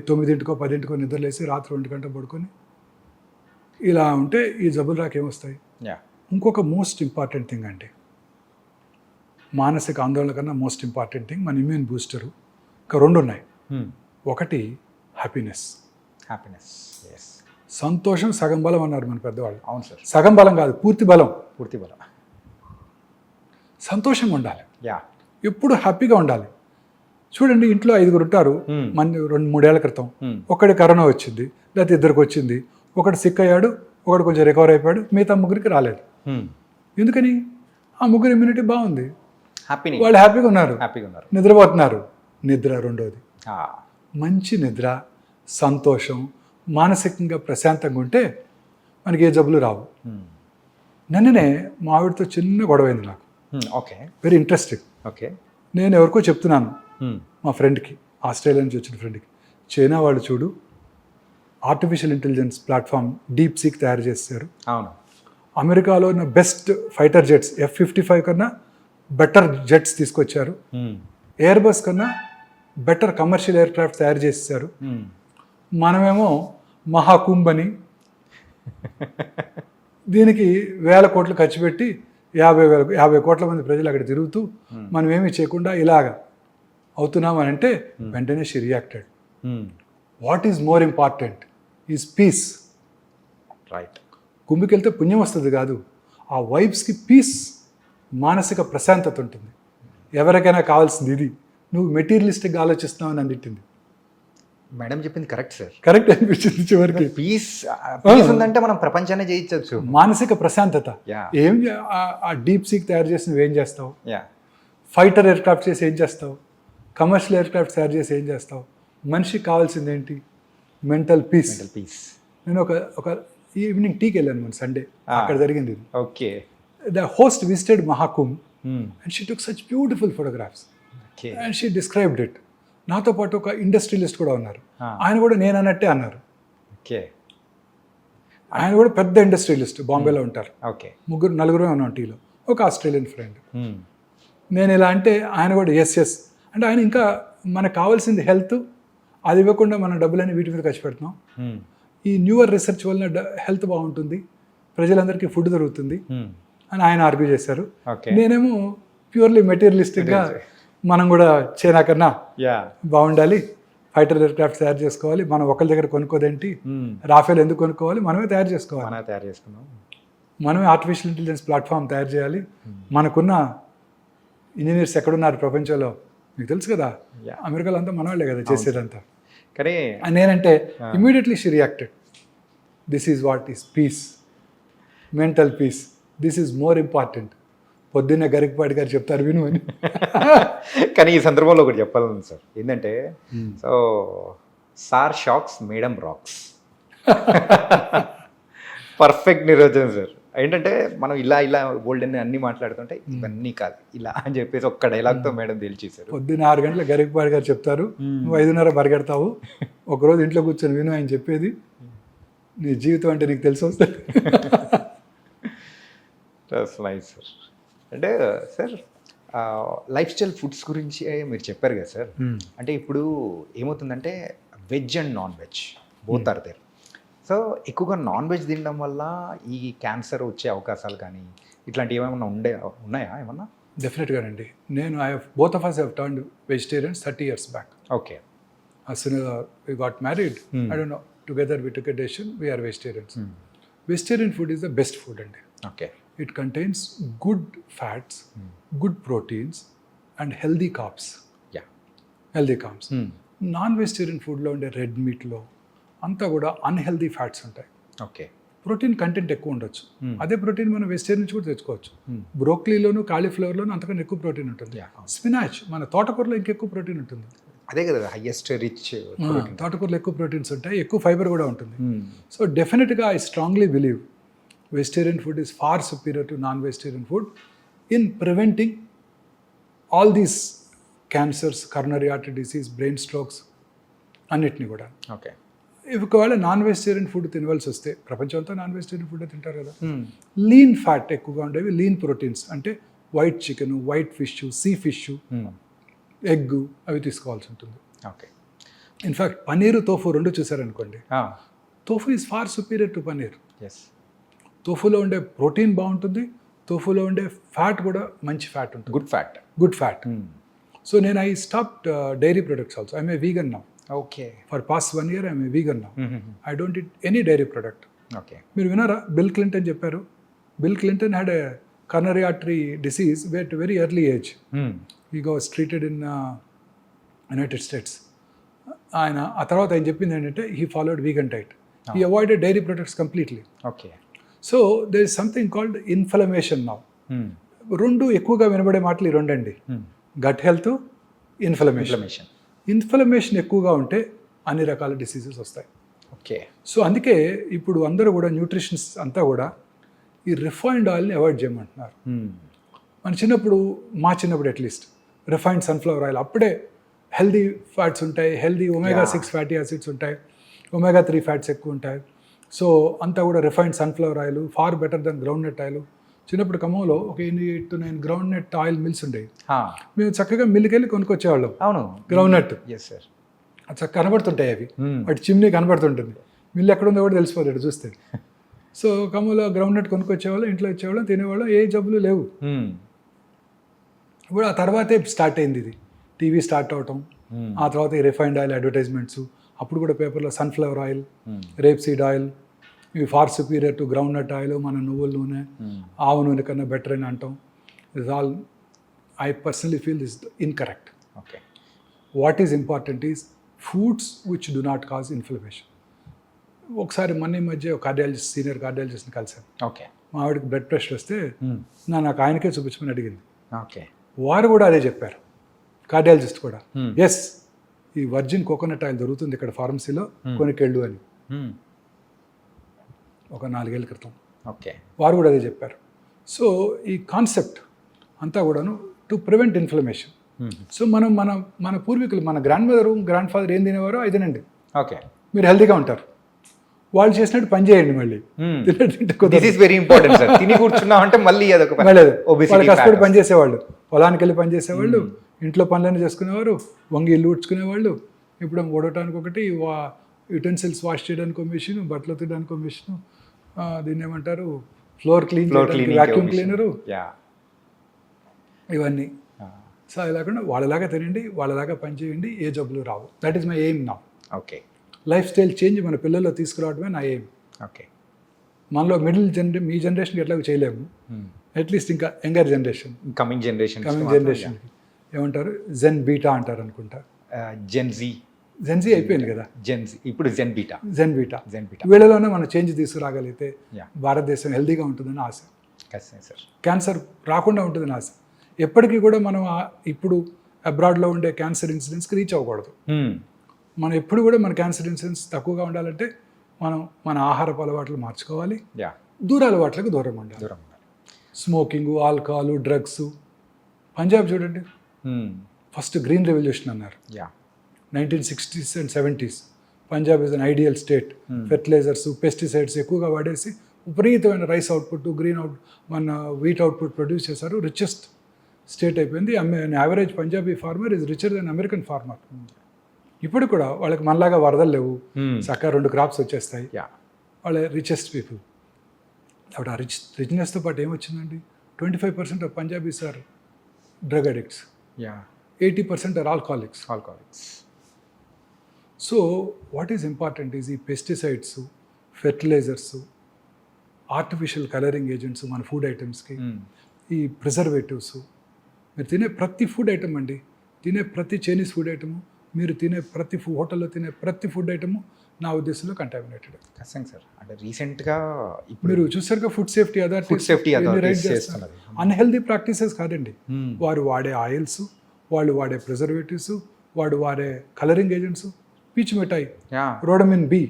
9-10 నిద్రలేసి రాత్రి 1 గంట పడుకొని ఇలా ఉంటే ఈ జబ్బులు రాకేమొస్తాయి? ఇంకొక మోస్ట్ ఇంపార్టెంట్ థింగ్ అండి, మానసిక ఆందోళన కన్నా మోస్ట్ ఇంపార్టెంట్ థింగ్ మన ఇమ్యూన్ బూస్టరు. ఇంకా 2 ఉన్నాయి. ఒకటి హ్యాపీనెస్. సంతోషం సగం బలం అన్నారు మన పెద్దవాళ్ళు. అవును సార్. సగం బలం కాదు, పూర్తి బలం. సంతోషంగా ఉండాలి, ఎప్పుడు హ్యాపీగా ఉండాలి. చూడండి, ఇంట్లో 5 ఉంటారు, మన 2-3 ఏళ్ల క్రితం ఒకటి కరోనా వచ్చింది, లేకపోతే 2 వచ్చింది, ఒకటి సిక్ అయ్యాడు, ఒకటి కొంచెం రికవర్ అయిపోయాడు, మిగతా 3 రాలేదు. ఎందుకని? ఆ 3 ఇమ్యూనిటీ బాగుంది, వాళ్ళు హ్యాపీగా ఉన్నారు, నిద్రపోతున్నారు. నిద్ర రెండోది, మంచి నిద్ర, సంతోషం, మానసికంగా ప్రశాంతంగా ఉంటే మనకి ఏ జబ్బులు రావు. నిన్ననే మా ఆవిడతో చిన్న గొడవైంది నాకు. ఓకే. Very interesting. ఓకే. నేను ఎవరికో చెప్తున్నాను, మా ఫ్రెండ్కి, ఆస్ట్రేలియా నుంచి వచ్చిన ఫ్రెండ్కి, చైనా వాళ్ళు చూడు artificial intelligence platform deep seek తయారు చేస్తారు. అవును. అమెరికాలో ఉన్న బెస్ట్ ఫైటర్ జెట్స్ F-55 కన్నా బెటర్ జెట్స్ తీసుకొచ్చారు. ఎయిర్ బస్ కన్నా బెటర్ కమర్షియల్ ఎయిర్ క్రాఫ్ట్ తయారు చేసేసారు. మనమేమో మహాకుంభ్ అని దీనికి 1000 కోట్లు ఖర్చు పెట్టి 50 కోట్ల మంది ప్రజలు అక్కడ తిరుగుతూ మనం ఏమీ చేయకుండా ఇలాగా అవుతున్నామని అంటే వెంటనే she reacted. What is more important is peace. Right. కుంభికి వెళ్తే పుణ్యం వస్తుంది కాదు, ఆ వైబ్స్కి పీస్, మానసిక ప్రశాంతత ఉంటుంది. ఎవరికైనా కావాల్సింది ఇది. నువ్వు మెటీరియలిస్టిక్గా ఆలోచిస్తున్నావు అని తిట్టింది. మేడం చెప్పింది కరెక్ట్ సార్. కరెక్ట్ అనిపించింది చివరికి. పీస్ ఉందంటే మనం ప్రపంచాన్ని జయించవచ్చు. మానసిక ప్రశాంతత. ఏం ఆ డీప్ సీక్ తయారు చేసి నువ్వేం చేస్తావు? ఫైటర్ ఎయిర్ క్రాఫ్ట్ చేసి ఏం చేస్తావు? కమర్షియల్ ఎయిర్ క్రాఫ్ట్ తయారు చేసి ఏం చేస్తావు? మనిషికి కావాల్సింది ఏంటి? Mental peace. నేను ఒక ఈవినింగ్ టీకి వెళ్ళాను మన సండే, అక్కడ జరిగింది ఇది. Okay. The host visited Mahakumbh and she took such beautiful photographs and she described it. నాతో పాటు ఒక ఇండస్ట్రియలిస్ట్ కూడా ఉన్నారు, ఆయన కూడా నేను అన్నట్టే అన్నారు. ఆయన కూడా పెద్ద ఇండస్ట్రియలిస్ట్, బాంబేలో ఉంటారు. 3-4 ఉన్నాం టీలో. ఒక ఆస్ట్రేలియన్ ఫ్రెండ్. నేను ఇలా అంటే ఆయన కూడా ఎస్ అంటే ఆయన ఇంకా మనకు కావాల్సింది హెల్త్, అది ఇవ్వకుండా మన డబ్బులన్నీ వీటి మీద ఖర్చు పెడుతున్నాం. ఈ న్యూవర్ రీసెర్చ్ వలన హెల్త్ బాగుంటుంది, ప్రజలందరికీ ఫుడ్ దొరుకుతుంది అని ఆయన ఆర్గ్యూ చేశారు. నేనేమో ప్యూర్లీ మెటీరియలిస్టిక్గా మనం కూడా చైనా కన్నా బాగుండాలి, ఫైటర్ ఎయిర్క్రాఫ్ట్ తయారు చేసుకోవాలి, మనం ఒకరి దగ్గర కొనుక్కోదేంటి, రాఫెల్ ఎందుకు కొనుక్కోవాలి, మనమే తయారు చేసుకోవాలి, మనమే ఆర్టిఫిషియల్ ఇంటెలిజెన్స్ ప్లాట్ఫామ్ తయారు చేయాలి, మనకున్న ఇంజనీర్స్ ఎక్కడున్నారు ప్రపంచంలో మీకు తెలుసు కదా, అమెరికాలో అంతా మన వాళ్ళే కదా చేసేదంతా. కానీ నేనంటే immediately she reacted, this is what is peace, mental peace, this is more important. పొద్దున్నే గరికపాటి గారు చెప్తారు విను అని. కానీ ఈ సందర్భంలో ఒకటి చెప్పాలని సార్ ఏంటంటే, so sir shocks madam rocks, perfect నిర్వచనం సార్. ఏంటంటే మనం ఇలా ఓల్డ్ అని అన్ని మాట్లాడుతుంటే ఇవన్నీ కాదు ఇలా అని చెప్పేసి ఒక్క డైలాగ్తో మేడం తేల్చేశారు. పొద్దున్న 6 గంటల గరికపాటి గారు చెప్తారు, నువ్వు 5:30 పరిగెడతావు, ఒకరోజు ఇంట్లో కూర్చొని విను ఆయన చెప్పేది, నీ జీవితం అంటే నీకు తెలిసి వస్తుంది. Nice sir. అంటే సార్ లైఫ్ స్టైల్ ఫుడ్స్ గురించి మీరు చెప్పారు కదా సార్. అంటే ఇప్పుడు ఏమవుతుందంటే veg and non veg both are there. So ఎక్కువగా నాన్ వెజ్ తినడం వల్ల ఈ క్యాన్సర్ వచ్చే అవకాశాలు కానీ ఇట్లాంటివి ఏమైనా ఉన్నాయా ఏమన్నా? డెఫినెట్గానండి. నేను both of us have turned vegetarians 30 years back. Okay. As soon as we got married, I don't know, together we took a decision, we are vegetarians. Vegetarian food is the best food అండి. Okay. It contains good fats, good proteins and healthy carbs. Yeah. Healthy carbs. Non vegetarian ఫుడ్లో ఉండే red మీట్లో అంతా కూడా unhealthy fats ఉంటాయి. Okay. Protein content ఎక్కువ ఉండొచ్చు. అదే ప్రోటీన్ మనం వెజిటేరియన్ నుంచి కూడా తెచ్చుకోవచ్చు. బ్రోక్లీలోను కాలీఫ్లవర్లోను అంతకన్నా ఎక్కువ ప్రోటీన్ ఉంటుంది. స్పినాచ్ మన తోటకూరలో ఇంకెక్కువ ప్రోటీన్ ఉంటుంది. అదే కదా హైయెస్ట్ రిచ్. తోటకూరలో ఎక్కువ ప్రోటీన్స్ ఉంటాయి, ఎక్కువ ఫైబర్ కూడా ఉంటుంది. సో డెఫినెట్గా I strongly believe vegetarian food is far superior to non-vegetarian food in preventing all these cancers, coronary artery disease, brain strokes అన్నిటిని కూడా. ఓకే. ఒకవేళ నాన్ వెజిటేరియన్ ఫుడ్ తినవలసి వస్తే, ప్రపంచంతో నాన్ వెజిటేరియన్ ఫుడ్ తింటారు కదా, లీన్ ఫ్యాట్ ఎక్కువగా ఉండేవి, లీన్ ప్రోటీన్స్ అంటే white chicken, white fish, sea fish, egg అవి తీసుకోవాల్సి ఉంటుంది. ఓకే. ఇన్ఫ్యాక్ట్ పనీరు, తోఫు రెండు చూసారనుకోండి, tofu is far superior to paneer. తోఫులో ఉండే ప్రోటీన్ బాగుంటుంది, తోఫులో ఉండే ఫ్యాట్ కూడా మంచి ఫ్యాట్ ఉంటుంది, గుడ్ ఫ్యాట్. సో నేను I stopped dairy products also. I'm a vegan now. Okay. For past 1 year I'm a vegan now. I don't eat any dairy product. Okay. మీరు విన్నారా బిల్ క్లింటన్ చెప్పారు, Bill Clinton had a coronary artery disease at a very early age. He was treated in United States. ఆయన ఆ తర్వాత ఆయన చెప్పింది ఏంటంటే he followed vegan diet. He avoided dairy products completely. Okay. So there is something called inflammation now. రెండు ఎక్కువగా వినబడే మాటలు ఈ రెండండి, గట్ హెల్త్, ఇన్ఫ్లమేషన్ ఎక్కువగా ఉంటే అన్ని రకాల డిసీజెస్ వస్తాయి. ఓకే. సో అందుకే ఇప్పుడు అందరూ కూడా న్యూట్రిషన్స్ అంతా కూడా ఈ రిఫైన్డ్ ఆయిల్ని అవాయిడ్ చేయమంటున్నారు. మన చిన్నప్పుడు, మా చిన్నప్పుడు అట్లీస్ట్ రిఫైన్డ్ సన్ఫ్లవర్ ఆయిల్, అప్పుడే హెల్దీ ఫ్యాట్స్ ఉంటాయి, హెల్దీ omega-6 ఫ్యాటీ యాసిడ్స్ ఉంటాయి, omega-3 ఫ్యాట్స్ ఎక్కువ ఉంటాయి. సో అంతా కూడా refined sunflower oil far better than groundnut oil. చిన్నప్పుడు ఖమ్మంలో ఒక 8 to 9 groundnut oil mills ఉండేవి. మేము చక్కగా మిల్లుకి వెళ్ళి కొనుక్కొచ్చేవాళ్ళం. అవును, గ్రౌండ్ నట్ సార్ చక్కగా కనబడుతుంటాయి అవి, వాటి చిమ్నీ కనబడుతుంటుంది, మిల్లు ఎక్కడ ఉందో కూడా తెలిసిపోతాడు చూస్తే. సో ఖమ్మంలో గ్రౌండ్ నట్ కొనుక్కొచ్చేవాళ్ళం, ఇంట్లో ఇచ్చేవాళ్ళం, తినేవాళ్ళం, ఏ జబ్బులు లేవు. ఇప్పుడు ఆ తర్వాతే స్టార్ట్ అయింది ఇది, టీవీ స్టార్ట్ అవటం, ఆ తర్వాత ఈ రిఫైన్డ్ ఆయిల్ అడ్వర్టైజ్మెంట్స్. అప్పుడు కూడా పేపర్లో sunflower oil, rapeseed oil ఇవి far superior to groundnut oil, మన నువ్వుల నూనె, ఆవు నూనె కన్నా బెటర్ అని అంటాం. Is all I personally feel this incorrect. Okay. What is important is foods which do not cause inflammation. ఒకసారి మొన్న ఈ మధ్య కార్డియాలజిస్ట్, సీనియర్ కార్డియాలజిస్ట్ని కలిసాను. ఓకే. మా ఆవిడకి బ్లడ్ ప్రెషర్ వస్తే నాకు ఆయనకే చూపించమని అడిగింది. ఓకే. వారు కూడా అదే చెప్పారు, కార్డియాలజిస్ట్ కూడా. ఎస్, ఈ వర్జిన్ కోకోనట్ ఆయిల్ దొరుకుతుంది ఇక్కడ ఫార్మసీలో, కొనుకెళ్ళు అని, ఒక 4 ఏళ్ళ క్రితం. ఓకే. వారు కూడా అదే చెప్పారు. సో ఈ కాన్సెప్ట్ అంతా కూడాను టు ప్రివెంట్ ఇన్ఫ్లమేషన్. సో మన పూర్వీకులు, మన గ్రాండ్ మదర్, గ్రాండ్ ఫాదర్ ఏం తినేవారో అది తినండి, ఓకే, మీరు హెల్తీగా ఉంటారు. వాళ్ళు చేసినట్టు పని చేయండి మళ్ళీ తింటే దిస్ కుదరదు. Is very important sir. తిని కూర్చున్నాం అంటే మళ్ళీ అదొక మళ్ళీ అది. obesity వాళ్ళు కష్టపడి fat పని చేసేవాళ్ళు, పొలానికి వెళ్ళి పని చేసేవాళ్ళు, ఇంట్లో పనులన్నీ చేసుకునేవారు, వంగి ఇల్లు ఊడ్చుకునేవాళ్ళు. ఇప్పుడు ఓడటానికి ఒకటి, యుటెన్సిల్స్ వాష్ చేయడానికి ఒక మిషన్, బట్టలు తీయడానికి ఒక మిషన్, దీన్ని ఏమంటారు, ఫ్లోర్ క్లీన్ చేయడానికి వ్యాక్యూమ్ క్లీనరు, యా. ఇవన్నీ. సో అది లేకుండా వాళ్ళలాగా తినండి, వాళ్ళలాగా పని చేయండి, ఏ జబ్బులు రావు. దట్ ఈస్ మై ఎయిమ్ నా. ఓకే లైఫ్ స్టైల్ చేంజ్ మన పిల్లల్లో తీసుకురావడమే నా ఎయిమ్. ఓకే. మనలో మీ జనరేషన్కి ఎట్లా చేయలేము, అట్లీస్ట్ ఇంకా యంగర్ జనరేషన్, కమింగ్ జనరేషన్ జనరేషన్కి ఏమంటారు, జెన్ బీటా అంటారు అనుకుంటా. జెన్జీ జెన్జీ అయిపోయింది కదా, జెన్జీ ఇప్పుడు జెన్ బీటా. జెన్ బీటా. జెన్ బీటా వీళ్ళలోనే మనం చేంజ్ తీసుకురాగలిగితే Yeah. భారతదేశం హెల్తీగా ఉంటుందని ఆశ, ఖచ్చితంగా సార్. క్యాన్సర్ రాకుండా ఉంటుందని ఆశ. ఎప్పటికీ కూడా మనం ఇప్పుడు అబ్రాడ్లో ఉండే క్యాన్సర్ ఇన్సిడెన్స్కి రీచ్ అవ్వకూడదు. మనం ఎప్పుడు కూడా మన క్యాన్సర్ ఇన్సిడెన్స్ తక్కువగా ఉండాలంటే మనం మన ఆహారపు అలవాట్లు మార్చుకోవాలి, యా. దూర అలవాట్లకు దూరం ఉండాలి. దూరం ఉండాలి. Smoking, alcohol, drugs. పంజాబ్ చూడండి, ఫస్ట్ గ్రీన్ రెవల్యూషన్ అన్నారు yeah. 1960s and 70s. Punjab is an ideal state. Fertilizers, pesticides ఎక్కువగా వాడేసి విపరీతమైన రైస్ అవుట్పుట్, మన వీట్ అవుట్పుట్ ప్రొడ్యూస్ చేశారు. రిచెస్ట్ స్టేట్ అయిపోయింది. Average Punjabi farmer is richer than American farmer. ఇప్పుడు కూడా వాళ్ళకి మనలాగా వరదలు లేవు, చక్కగా 2 క్రాప్స్ వచ్చేస్తాయి. యా. వాళ్ళ రిచెస్ట్ పీపుల్. అప్పుడు ఆ రిచ్నెస్తో పాటు ఏమొచ్చిందండి, 25% of Punjabis are drug addicts, yeah. 80% are alcoholics. Alcoholics. So what is important is ఈ pesticides, fertilizers, artificial colouring agents మన ఫుడ్ ఐటమ్స్కి, ఈ ప్రిజర్వేటివ్స్. మీరు తినే ప్రతి ఫుడ్ ఐటమ్ అండి, తినే ప్రతి చైనీస్ ఫుడ్ ఐటము, మీరు తినే ప్రతి హోటల్లో తినే ప్రతి ఫుడ్ ఐటము నా ఉద్దేశంలో కంటామినేటెడ్. ఖచ్చితంగా సార్. అంటే రీసెంట్గా ఇప్పుడు మీరు చూసారుగా ఫుడ్ సేఫ్టీ ఫుడ్ సేఫ్టీ చేస్తున్నది. అన్హెల్దీ ప్రాక్టీసెస్ కాదండి. వారు వాడే ఆయిల్స్, వాళ్ళు వాడే ప్రిజర్వేటివ్స్, వాడు వాడే కలరింగ్ ఏజెంట్స్, పీచు మిఠాయి, yeah. Rhodamine B,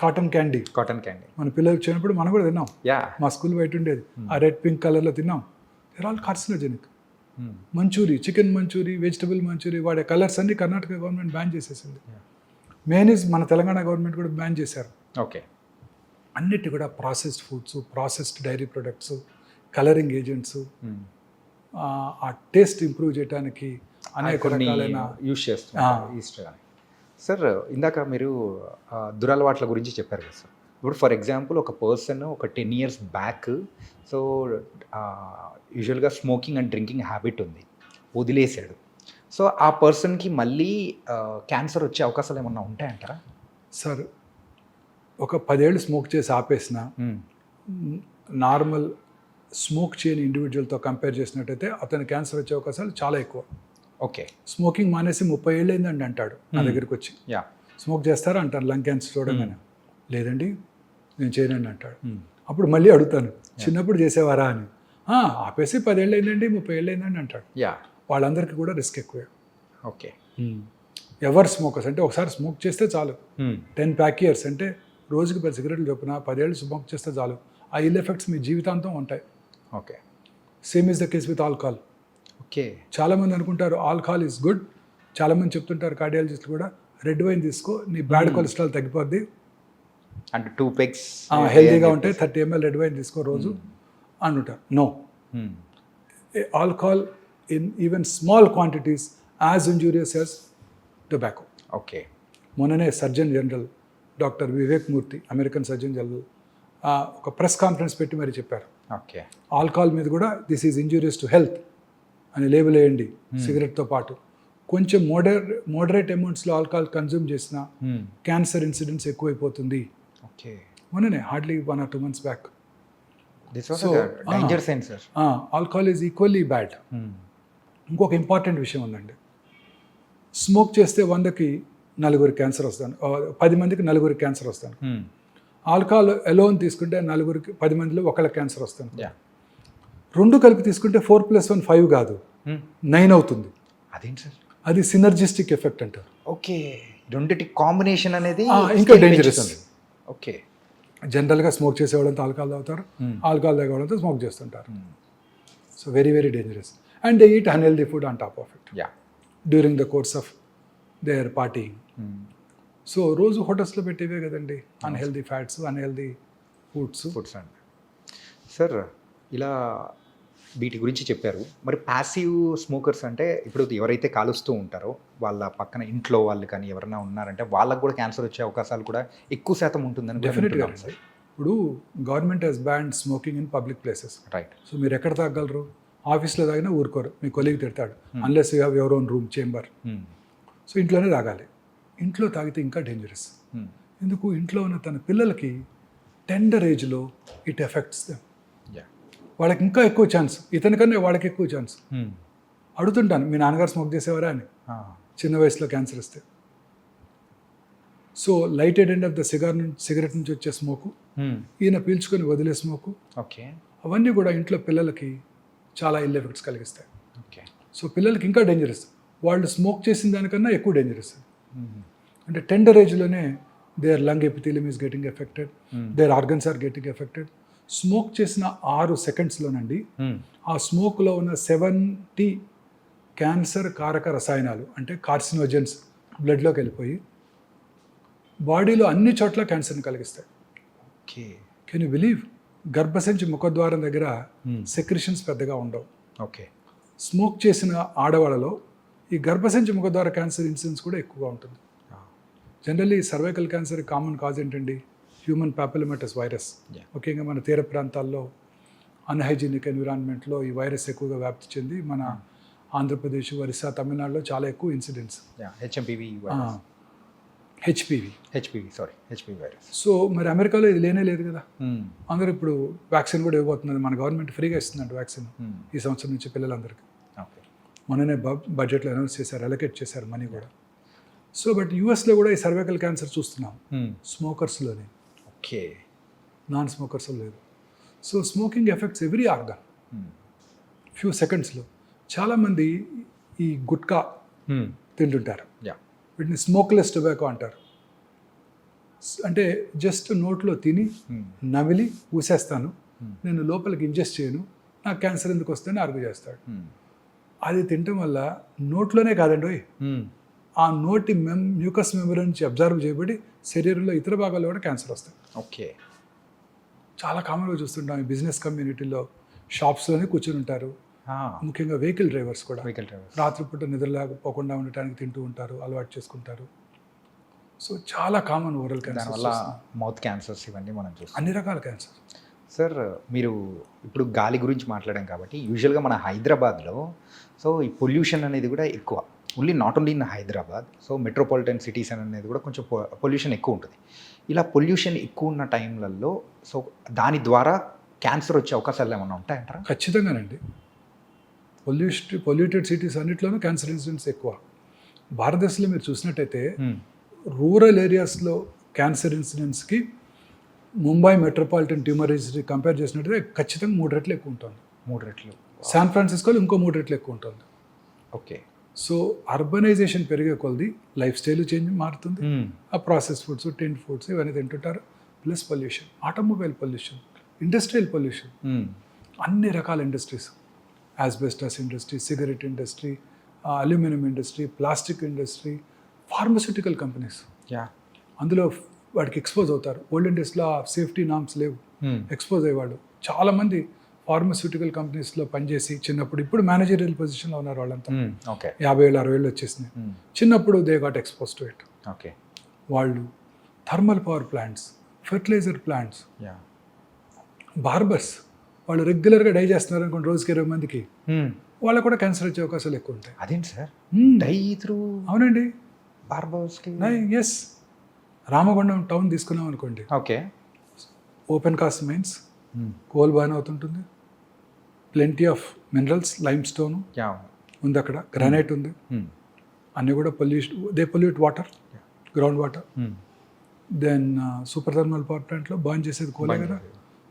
cotton candy. Cotton candy. మన పిల్లలు వచ్చినప్పుడు మనం కూడా తిన్నాం, యా. మా స్కూల్ బయట ఉండేది, ఆ రెడ్ పింక్ కలర్లో తిన్నాం. They're all carcinogenic. Manchurian, chicken manchurian, vegetable manchurian వాడే కలర్స్ అన్ని కర్ణాటక గవర్నమెంట్ బ్యాన్ చేసేసింది. మేనీస్ మన తెలంగాణ గవర్నమెంట్ కూడా బ్యాన్ చేశారు. ఓకే. అన్నిటి కూడా processed foods, processed dairy products, colouring agents, ఆ టేస్ట్ ఇంప్రూవ్ చేయడానికి అనేక రకాలైన యూస్ చేస్తున్నారు ఈస్టర్ అని. సార్ ఇందాక మీరు దురలవాట్ల గురించి చెప్పారు కదా సార్. ఇప్పుడు ఫర్ ఎగ్జాంపుల్ ఒక పర్సన్ ఒక 10 years బ్యాక్ సో యూజువల్గా స్మోకింగ్ అండ్ డ్రింకింగ్ హ్యాబిట్ ఉంది, వదిలేశాడు. సో ఆ పర్సన్కి మళ్ళీ క్యాన్సర్ వచ్చే అవకాశాలు ఏమన్నా ఉంటాయంటారా? సార్ ఒక 10 ఏళ్ళు స్మోక్ చేసి ఆపేసిన నార్మల్ స్మోక్ చేయని ఇండివిజువల్తో కంపేర్ చేసినట్టయితే అతని క్యాన్సర్ వచ్చే అవకాశాలు చాలా ఎక్కువ. ఓకే. స్మోకింగ్ మానేసి 30 ఏళ్ళు అయిందండి అంటాడు నా దగ్గరికి వచ్చి. యా. స్మోక్ చేస్తారా అంటారు, లంగ్ క్యాన్సర్ చూడగానే. లేదండి నేను చేయనండి అంటాడు. అప్పుడు మళ్ళీ అడుగుతాను, చిన్నప్పుడు చేసేవారా అని. ఆపేసి 10 ఏళ్ళు అయిందండి, 30 ఏళ్ళు అయిందండి అంటాడు. యా. వాళ్ళందరికీ కూడా రిస్క్ ఎక్కువే. ఓకే. ఎవరు స్మోకర్స్ అంటే ఒకసారి స్మోక్ చేస్తే చాలు, 10 pack years అంటే రోజుకి 10 సిగరెట్లు చొప్పున 10 ఏళ్ళు స్మోక్ చేస్తే చాలు, ఆ ఇల్ ఎఫెక్ట్స్ మీ జీవితాంతం ఉంటాయి. Okay. Same is the case with alcohol. Okay. చాలామంది అనుకుంటారు ఆల్కహాల్ ఈజ్ గుడ్. చాలామంది చెప్తుంటారు కార్డియాలజిస్టులు కూడా, రెడ్ వైన్ తీసుకో నీ బ్యాడ్ కొలెస్ట్రాల్ తగ్గిపోద్ది, అంటే 2 pegs హెల్తీగా ఉంటే 30 ml రెడ్ వైన్ తీసుకో రోజు అంటుంటారు. No, alcohol in even small quantities as injurious as tobacco. Okay. మొన్ననే surgeon general doctor Vivek Murthy, American surgeon general, ఒక ప్రెస్ కాన్ఫరెన్స్ పెట్టి మరి చెప్పారు, ఓకే, ఆల్కహాల్ మీద కూడా this is injurious to health అని లేబుల్ వేయండి సిగరెట్తో పాటు. కొంచెం మోడరేట్ అమౌంట్స్లో ఆల్కహాల్ కన్జ్యూమ్ చేసిన క్యాన్సర్ ఇన్సిడెంట్స్ ఎక్కువైపోతుంది. ఓకే. మొన్ననే hardly 1 or 2 months back. This was danger sign sir. Alcohol is equally bad. ఇంకొక ఇంపార్టెంట్ విషయం ఉందండి, స్మోక్ చేస్తే 100కి 4 క్యాన్సర్ వస్తాను, 10 మందికి 4 క్యాన్సర్ వస్తాను. ఆల్కహాల్ ఎలోన్ తీసుకుంటే 10 మందిలో 1 క్యాన్సర్ వస్తాను. 2 కలిపి తీసుకుంటే 4 + 1 5 కాదు, 9 అవుతుంది. అదేంటి సార్? అది సినర్జిస్టిక్ ఎఫెక్ట్ అంటారు. ఓకే. రెండిటి కాంబినేషన్ అనేది ఇంకా డేంజరస్. ఓకే. జనరల్గా స్మోక్ చేసేవాళ్ళంతా ఆల్కహాల్ తాగుతారు, ఆల్కహాల్ తాగేవాళ్ళంతా స్మోక్ చేస్తుంటారు. So very very dangerous. And they eat unhealthy food on top of it yeah during the course of their partying. So రోజు హోటల్స్లో పెట్టేవే కదండి unhealthy fats, unhealthy foods. Foods అండి. Sir ఇలా వీటి గురించి చెప్పారు. మరి ప్యాసివ్ స్మోకర్స్ అంటే ఇప్పుడు ఎవరైతే కాలుస్తూ ఉంటారో వాళ్ళ పక్కన ఇంట్లో వాళ్ళు కానీ ఎవరైనా ఉన్నారంటే వాళ్ళకు కూడా క్యాన్సర్ వచ్చే అవకాశాలు కూడా ఎక్కువ శాతం ఉంటుందని డెఫినెట్గా అండి. ఇప్పుడు government has ban smoking in public places. Right. So మీరు ఎక్కడ తాగలరు? ఆఫీస్లో తాగినా ఊరుకోరు, మీ కొలీగ్ తిడతాడు unless you have your own room chamber. So ఇంట్లోనే తాగాలి. ఇంట్లో తాగితే ఇంకా డేంజరస్. ఎందుకు? ఇంట్లో ఉన్న తన పిల్లలకి టెండర్ ఏజ్లో ఇట్ ఎఫెక్ట్స్ దెమ్. వాళ్ళకి ఇంకా ఎక్కువ ఛాన్స్, ఇతనికన్నా వాళ్ళకి ఎక్కువ ఛాన్స్. అడుగుతుంటాను, మీ నాన్నగారు స్మోక్ చేసేవారా అని, చిన్న వయసులో క్యాన్సర్ వస్తే. So lighted end of the cigarette నుంచి వచ్చే స్మోకు, ఈయన పీల్చుకొని వదిలే స్మోకు, ఓకే, అవన్నీ కూడా ఇంట్లో పిల్లలకి చాలా ఇల్ ఎఫెక్ట్స్ కలిగిస్తాయి. ఓకే. సో పిల్లలకి ఇంకా డేంజరస్, వాళ్ళు స్మోక్ చేసిన దానికన్నా ఎక్కువ డేంజరస్. అంటే టెండర్ ఏజ్లోనే their lung epithelium is getting affected, their organs are getting affected. Smoke చేసిన 6 సెకండ్స్లోనండి ఆ స్మోక్లో ఉన్న 70 క్యాన్సర్ కారక రసాయనాలు అంటే కార్సినోజెన్స్ బ్లడ్లోకి వెళ్ళిపోయి బాడీలో అన్ని చోట్ల క్యాన్సర్ని కలిగిస్తాయి. ఓకే. Can you believe? గర్భసంచి ముఖద్వారం దగ్గర సెక్రిషన్స్ పెద్దగా ఉండవు. ఓకే. స్మోక్ చేసిన ఆడవాళ్ళలో ఈ గర్భసంచి ముఖద్వార క్యాన్సర్ ఇన్సిడెన్స్ కూడా ఎక్కువగా ఉంటుంది. Generally cervical cancer common cause ఏంటండి? Human papillomatous virus. ముఖ్యంగా మన తీర ప్రాంతాల్లో అన్హైజీనిక్ ఎన్విరాన్మెంట్లో ఈ వైరస్ ఎక్కువగా వ్యాప్తి చెంది మన ఆంధ్రప్రదేశ్, ఒరిస్సా, తమిళనాడులో చాలా ఎక్కువ ఇన్సిడెంట్స్. HPV virus. సో మరి అమెరికాలో ఇది లేనే లేదు కదా. అందరూ ఇప్పుడు వ్యాక్సిన్ కూడా ఇవ్వబోతున్నది, మన గవర్నమెంట్ ఫ్రీగా ఇస్తుందంట వ్యాక్సిన్ ఈ సంవత్సరం నుంచి పిల్లలందరికీ. మొన్ననే బడ్జెట్లో అనౌన్స్ చేశారు, అలొకేట్ చేశారు మనీ కూడా. సో బట్ యూఎస్లో కూడా ఈ సర్వైకల్ క్యాన్సర్ చూస్తున్నాం స్మోకర్స్లోనే. ఓకే. నాన్ స్మోకర్స్లో లేదు. So smoking effects every organ few సెకండ్స్లో. చాలామంది ఈ గుట్కా తింటుంటారు, వీటిని స్మోక్లెస్ టొబాకో అంటారు. అంటే జస్ట్ నోట్లో తిని నమిలి ఊసేస్తాను, నేను లోపలికి ఇంజెస్ట్ చేయను, నాకు క్యాన్సర్ ఎందుకు వస్తుందని ఆర్గ్యూ చేస్తాడు. అది తినటం వల్ల నోట్లోనే కాదండి, ఆ నోటి మ్యూకస్ మెమరీ నుంచి అబ్జర్వ్ చేయబడి శరీరంలో ఇతర భాగాల్లో కూడా క్యాన్సర్ వస్తాయి. ఓకే. చాలా కామన్గా చూస్తుంటాం ఈ బిజినెస్ కమ్యూనిటీలో. షాప్స్లోనే కూర్చొని ఉంటారు, ముఖ్యంగా వెహికల్ డ్రైవర్స్ కూడా రాత్రిపూట నిద్రలేకపోకుండా ఉండటానికి తింటూ ఉంటారు, అలవాటు చేసుకుంటారు. సో చాలా కామన్ ఓరల్ క్యాన్సర్ వల్ల మౌత్ క్యాన్సర్స్ ఇవన్నీ మనం చూస్తాం, అన్ని రకాల క్యాన్సర్. సార్ మీరు ఇప్పుడు గాలి గురించి మాట్లాడాం కాబట్టి యూజువల్గా మన హైదరాబాద్లో సో ఈ పొల్యూషన్ అనేది కూడా ఎక్కువ, not only in Hyderabad. So metropolitan cities అనేది కూడా కొంచెం పొల్యూషన్ ఎక్కువ ఉంటుంది. ఇలా పొల్యూషన్ ఎక్కువ ఉన్న టైంలలో సో దాని ద్వారా క్యాన్సర్ వచ్చే అవకాశాలు ఏమైనా ఉంటాయంటారా? ఖచ్చితంగానండి. పొల్యూటెడ్ సిటీస్ అన్నిట్లోనూ క్యాన్సర్ ఇన్సిడెంట్స్ ఎక్కువ. భారతదేశంలో మీరు చూసినట్టయితే రూరల్ ఏరియాస్లో క్యాన్సర్ ఇన్సిడెంట్స్కి Mumbai metropolitan tumour registry compare చేసినట్టయితే ఖచ్చితంగా 3 రెట్లు ఎక్కువ ఉంటుంది. 3 రెట్లు. శాన్ ఫ్రాన్సిస్కోలో ఇంకో 3 రెట్లు ఎక్కువ ఉంటుంది. ఓకే. సో అర్బనైజేషన్ పెరిగే కొలది లైఫ్ స్టైల్ చేంజ్ మారుతుంది. ఆ ప్రాసెస్ ఫుడ్స్, టిండ్ ఫుడ్స్ ఇవన్నీ తింటుంటారు. Plus pollution, automobile pollution, industrial pollution, అన్ని రకాల industries, asbestos industry, cigarette industry, aluminium industry, plastic industry, pharmaceutical companies, అందులో వాడికి ఎక్స్పోజ్ అవుతారు. ఓల్డెన్ డేస్లో సేఫ్టీ నామ్స్ లేవు, ఎక్స్పోజ్ అయ్యేవాళ్ళు. చాలామంది ఫార్మస్యూటికల్ కంపెనీస్లో పనిచేసి చిన్నప్పుడు, ఇప్పుడు మేనేజరియల్ పొజిషన్లో ఉన్నారు వాళ్ళంతా. 50 ఏళ్ళు 60 ఏళ్ళు వచ్చేసినాయి. చిన్నప్పుడు they got expose to it. Okay. వాళ్ళు thermal power plants, fertilizer plants, barbers, వాళ్ళు రెగ్యులర్గా డై చేస్తున్నారు అనుకోండి, రోజుకి 20 మందికి, వాళ్ళకు కూడా క్యాన్సర్ వచ్చే అవకాశాలు ఎక్కువ ఉంటాయి. అదేంటి సార్? Die through? అవునండి, బార్బర్స్కి. ఎస్. రామగుండం టౌన్ తీసుకున్నాం అనుకోండి, okay, open cast mines, coal బాగానే అవుతుంటుంది, plenty of minerals, limestone ఉంది అక్కడ, గ్రానైట్ ఉంది, అన్నీ కూడా pollute water, groundwater. Then super thermal power ప్లాంట్లో బర్న్ చేసేది కోలే కదా.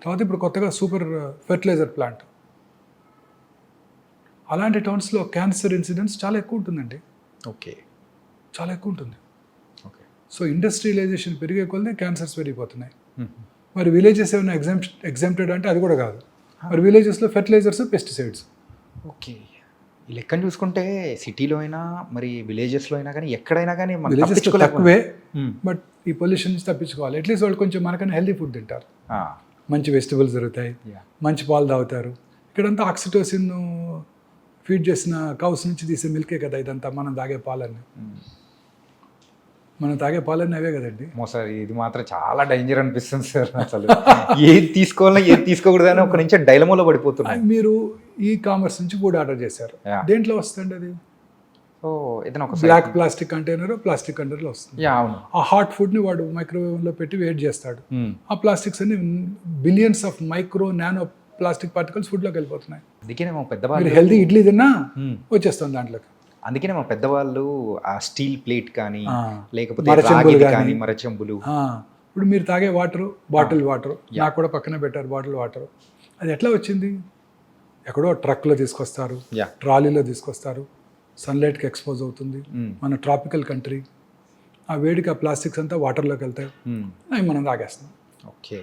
తర్వాత ఇప్పుడు కొత్తగా సూపర్ ఫెర్టిలైజర్ ప్లాంట్. అలాంటి టౌన్స్లో క్యాన్సర్ ఇన్సిడెంట్స్ చాలా ఎక్కువ ఉంటుందండి. ఓకే, చాలా ఎక్కువ ఉంటుంది. ఓకే. సో ఇండస్ట్రియలైజేషన్ పెరిగే కొలది క్యాన్సర్స్ పెరిగిపోతున్నాయి. మరి విలేజెస్ ఏమైనా ఎగ్జామ్టెడ్ అంటే అది కూడా కాదు. మరి విలేజెస్లో ఫెర్టిలైజర్స్, పెస్టిసైడ్స్. ఓకే. ఈ లెక్కను చూసుకుంటే సిటీలో అయినా మరి విలేజెస్లో అయినా కానీ ఎక్కడైనా కానీ మనం విలేజెస్ తప్పించుకోలేకపోయాం. తక్కువే మ్మ్. బట్ ఈ పొల్యూషన్ నుంచి తప్పించుకోవాలి. అట్లీస్ట్ వాళ్ళు కొంచెం మనకన్నా హెల్దీ ఫుడ్ తింటారు, ఆ, మంచి వెజిటబుల్స్ దొరుకుతాయి, yeah. మంచి పాలు తాగుతారు. ఇక్కడంతా ఆక్సిటోసిన్ ఫీడ్ చేసిన కౌస్ నుంచి తీసే మిల్కే కదా ఇదంతా, మనం తాగే పాలన్నీ. మ్మ్. మనం తాగే పాలన్నీ అవే కదండి. సార్ ఇది మాత్రం చాలా డేంజర్ అనిపిస్తుంది సార్. అసలు ఏది తీసుకోవాలన్నా ఏది తీసుకోకూడదు అని ఒక నుంచి డైలమోలో పడిపోతున్నాయి. మీరు ఈ కామర్స్ నుంచి ఫుడ్ ఆర్డర్ చేశారు, Yeah. దేంట్లో వస్తుంది అది? సో ఏదైనా ఒక బ్లాక్ ప్లాస్టిక్ కంటైనర్, ప్లాస్టిక్ కంటైనర్లో వస్తుంది. అవును. ఆ హాట్ ఫుడ్ని వాడు మైక్రోవేవ్లో పెట్టి వేట్ చేస్తాడు. మ్మ్. ఆ ప్లాస్టిక్స్ అన్ని billions of micro nano plastic particles ఫుడ్లోకి వెళ్ళిపోతున్నాయి. అందుకనే మా మీరు పెద్దవాళ్ళు హెల్దీ ఇడ్లీ తిన్నా మ్మ్. వచ్చేస్తుంది దాంట్లోకి. అందుకనే మా పెద్దవాళ్ళు ఆ స్టీల్ ప్లేట్ కానీ ఆ, లేకపోతే మరచెంబులు రాగిది కానీ. కానీ మరచెంబులు. ఇప్పుడు మీరు తాగే వాటర్ బాటిల్ వాటర్, నాకు కూడా పక్కనే పెట్టారు బాటిల్ వాటర్. అది ఎట్లా వచ్చింది? ఎక్కడో ట్రక్లో తీసుకొస్తారు, యా. ట్రాలీలో తీసుకొస్తారు, సన్లైట్కి ఎక్స్పోజ్ అవుతుంది. మ్మ్. మన ట్రాపికల్ కంట్రీ, ఆ వేడికి ఆ ప్లాస్టిక్స్ అంతా వాటర్లోకి వెళ్తాయి, మ్మ్. అవి మనం తాగేస్తున్నాం. ఓకే.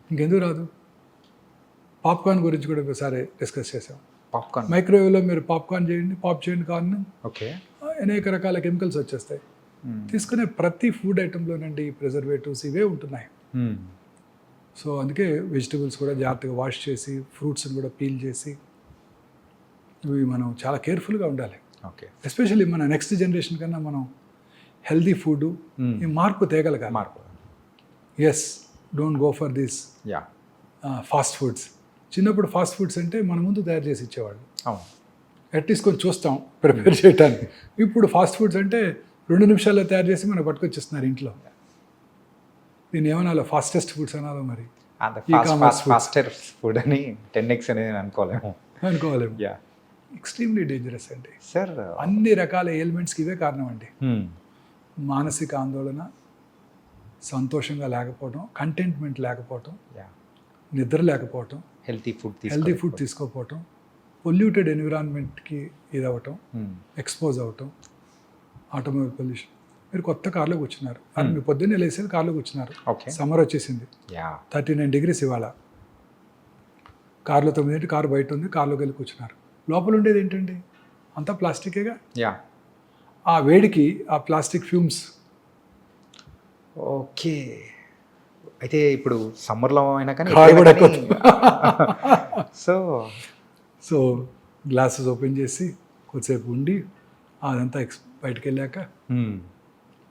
ఇంకెందుకు రాదు? పాప్కార్న్ గురించి కూడా ఒకసారి డిస్కస్ చేసాం. పాప్కార్న్. మైక్రోవేవ్లో మీరు పాప్కార్న్ చేయండి, పాప్ చేయండి కార్న్, ఓకే. అనేక రకాల కెమికల్స్ వచ్చేస్తాయి. మ్మ్. తీసుకునే ప్రతి ఫుడ్ ఐటెంలోనండి ప్రిజర్వేటివ్స్ ఇవే ఉంటున్నాయి. మ్మ్. సో అందుకే వెజిటబుల్స్ కూడా జాగ్రత్తగా వాష్ చేసి, ఫ్రూట్స్ని కూడా పీల్ చేసి, ఇవి మనం చాలా కేర్ఫుల్గా ఉండాలి. ఓకే. ఎస్పెషల్లీ మన నెక్స్ట్ జనరేషన్ కన్నా మనం హెల్దీ ఫుడ్, మ్మ్. ఈ మార్పు తేగలగాలి. మార్పు. Yes, don't go for this yeah. Fast foods. చిన్నప్పుడు ఫాస్ట్ ఫుడ్స్ అంటే మన ముందు తయారు చేసి ఇచ్చేవాళ్ళు, అవును. అట్లీస్ట్ కొంచెం చూస్తాం ప్రిపేర్ చేయడానికి. ఇప్పుడు ఫాస్ట్ ఫుడ్స్ అంటే 2 నిమిషాల్లో తయారు చేసి మనకు పట్టుకొచ్చేస్తున్నారు ఇంట్లో. దీన్ని ఏమనాలో, ఫాస్టెస్ట్ ఫుడ్స్ అనాలో మరి, అంత E-commerce foods. ఫాస్టర్ ఫుడ్ అని 10x అనేది అనుకోలేము. అనుకోలేము. యా. ఎక్స్ట్రీమ్లీ డేంజరస్ అండి. సార్. అన్ని రకాల ఎయిల్మెంట్స్కి ఇవే కారణం అండి. మానసిక ఆందోళన, సంతోషంగా లేకపోవడం, కంటెంట్మెంట్ లేకపోవటం, యా. నిద్ర లేకపోవటం, హెల్తీ ఫుడ్ హెల్దీ ఫుడ్ తీసుకోకపోవటం, పొల్యూటెడ్ ఎన్విరాన్మెంట్కి ఇదవటం, ఎక్స్పోజ్ అవ్వటం, ఆటోమొబైల్ పొల్యూషన్. మీరు కొత్త కార్లో కూర్చున్నారు, అది మీ పొద్దున్నే లేసేది కార్లో కూర్చున్నారు, ఓకే. సమ్మర్ వచ్చేసింది, యా. 39 degrees ఇవాళ. కార్లో 9 కారు బయట ఉంది, కార్లోకి వెళ్ళి కూర్చున్నారు. లోపల ఉండేది ఏంటండి? అంతా ప్లాస్టికేగా. యా. ఆ వేడికి ఆ ప్లాస్టిక్ ఫ్యూమ్స్. ఓకే. అయితే ఇప్పుడు సమ్మర్లో అయినా కానీ కారు కూడా సో సో గ్లాసెస్ ఓపెన్ చేసి కొద్దిసేపు ఉండి అదంతా బయటకు వెళ్ళాక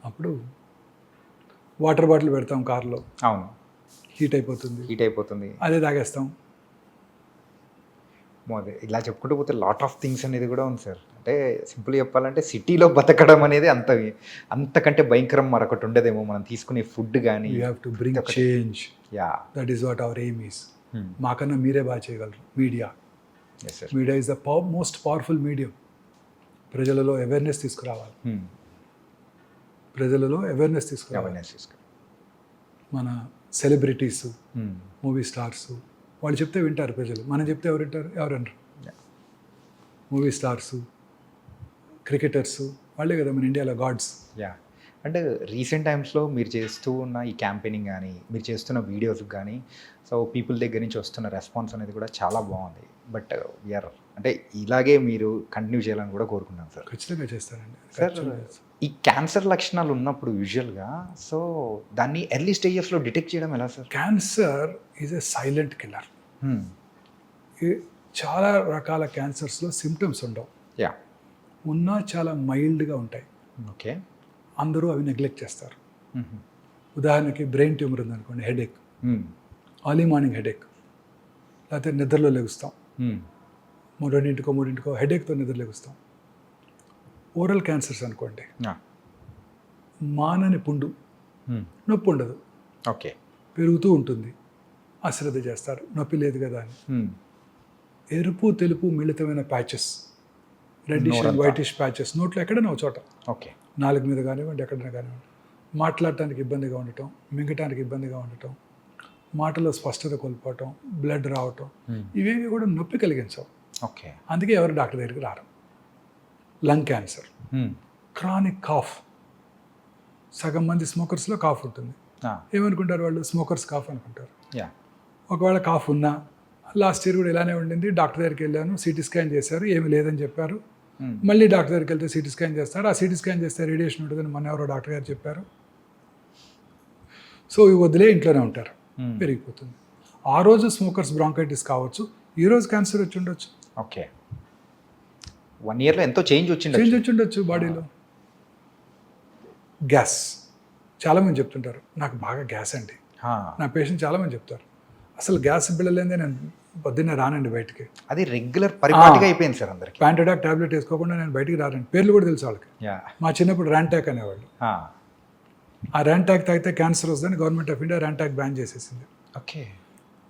అప్పుడు వాటర్ బాటిల్ పెడతాం కార్లో, అవును, హీట్ అయిపోతుంది, హీట్ అయిపోతుంది, అదే తాగేస్తాం. అదే ఇలా చెప్పుకుంటూ పోతే లాట్ ఆఫ్ థింగ్స్ అనేది కూడా ఉంది సార్. అంటే సింపుల్ చెప్పాలంటే సిటీలో బతకడం అనేది అంతకంటే భయంకరం మరొకటి ఉండదేమో. మనం తీసుకునే ఫుడ్ కానీ. You have to bring change. Yeah. That is what our aim is. మాకన్నా మీరే బాగా చేయగలరు. Media, yes sir. Media is the most powerful medium. ప్రజలలో అవేర్నెస్ తీసుకురావాలి, ప్రజలలో అవేర్నెస్ తీసుకురావాలి. మన సెలబ్రిటీస్, మూవీ స్టార్స్, వాళ్ళు చెప్తే వింటారు ప్రజలు. మనం చెప్తే ఎవరు వింటారు? ఎవరన్నారు? మూవీ స్టార్స్, క్రికెటర్స్, వాళ్ళే కదా మన ఇండియాలో గాడ్స్. యా. అంటే రీసెంట్ టైమ్స్లో మీరు చేస్తూ ఉన్న ఈ క్యాంపెయినింగ్ కానీ, మీరు చేస్తున్న వీడియోస్కి కానీ, సో పీపుల్ దగ్గర నుంచి వస్తున్న రెస్పాన్స్ అనేది కూడా చాలా బాగుంది. బట్ వీఆర్ అంటే ఇలాగే మీరు కంటిన్యూ చేయాలని కూడా కోరుకున్నాను సార్. ఖచ్చితంగా చేస్తానండి సార్. ఈ క్యాన్సర్ లక్షణాలు ఉన్నప్పుడు యూజువల్గా సో దాన్ని ఎర్లీ స్టేజెస్లో డిటెక్ట్ చేయడం ఎలా sir? Cancer is a silent killer. చాలా రకాల క్యాన్సర్స్లో సిమ్టమ్స్ ఉండవు, యా, ఉన్నా చాలా మైల్డ్గా ఉంటాయి. ఓకే. అందరూ అవి నెగ్లెక్ట్ చేస్తారు. ఉదాహరణకి బ్రెయిన్ ట్యూమర్ ఉందనుకోండి, హెడేక్, అర్లీ మార్నింగ్ హెడేక్, లేకపోతే నిద్రలో లెగుస్తాం, 2:00 హెడేక్తో నిద్ర లెగుస్తాం. ఓరల్ క్యాన్సర్స్ అనుకోండి, మానని పుండు, నొప్పి ఉండదు, ఓకే, పెరుగుతూ ఉంటుంది, అశ్రద్ధ చేస్తారు, నొప్పి లేదు కదా అని. ఎరుపు తెలుపు మిళితమైన patches, reddish and whitish patches నోట్లో ఎక్కడైనా ఒక చోట, ఓకే, నాలుగు మీద కానివ్వండి, ఎక్కడైనా కానివ్వండి. మాట్లాడటానికి ఇబ్బందిగా ఉండటం, మింగటానికి ఇబ్బందిగా ఉండటం, మాటలో స్పష్టత కోల్పోవటం, బ్లడ్ రావటం, ఇవేవి కూడా నొప్పి కలిగించవు. ఓకే. అందుకే ఎవరు డాక్టర్ దగ్గరికి రారు. లంగ్ క్యాన్సర్, క్రానిక్ కాఫ్, సగం మంది స్మోకర్స్లో కాఫ్ ఉంటుంది. ఏమనుకుంటారు వాళ్ళు? స్మోకర్స్ కాఫ్ అనుకుంటారు. యా. ఒకవేళ కాఫ్ ఉన్నా లాస్ట్ ఇయర్ కూడా ఇలానే ఉండింది. డాక్టర్ దగ్గరికి వెళ్ళాను, సిటీ స్కాన్ చేశారు, ఏమీ లేదని చెప్పారు. మళ్ళీ డాక్టర్ దగ్గరికి వెళ్తే సిటీ స్కాన్ చేస్తారు, ఆ సిటీ స్కాన్ చేస్తే రేడియేషన్ ఉంటుందని మొన్న ఎవరో డాక్టర్ గారు చెప్పారు. సో ఇవి వదిలే ఇంట్లోనే ఉంటారు, పెరిగిపోతుంది. ఆ రోజు స్మోకర్స్ బ్రాంకైటిస్ కావచ్చు, ఈ రోజు క్యాన్సర్ వచ్చి ఉండొచ్చు. ఓకే, 1 ఇయర్లో ఎంతో చేంజ్ వచ్చి ఉండొచ్చు బాడీలో. గ్యాస్ చాలామంది చెప్తుంటారు, నాకు బాగా గ్యాస్ అండి. నా పేషెంట్ చాలామంది చెప్తారు, అసలు గ్యాస్ బిళ్ళలేదే నేను పొద్దున్నే రానండి బయటికి. అది రెగ్యులర్ పరిపాటిగా అయిపోయింది సార్ అందరికి. ప్యాంటడాక్ టాబ్లెట్ వేసుకోకుండా నేను బయటికి రానండి. పేర్లు కూడా తెలుసు వాళ్ళకి. మా చిన్నప్పుడు ర్యాంటాక్ అనేవాళ్ళు. ఆ ర్యాంటాక్ తాగితే క్యాన్సర్ వస్తుందని government of India Rantac ban చేసేసింది. ఓకే,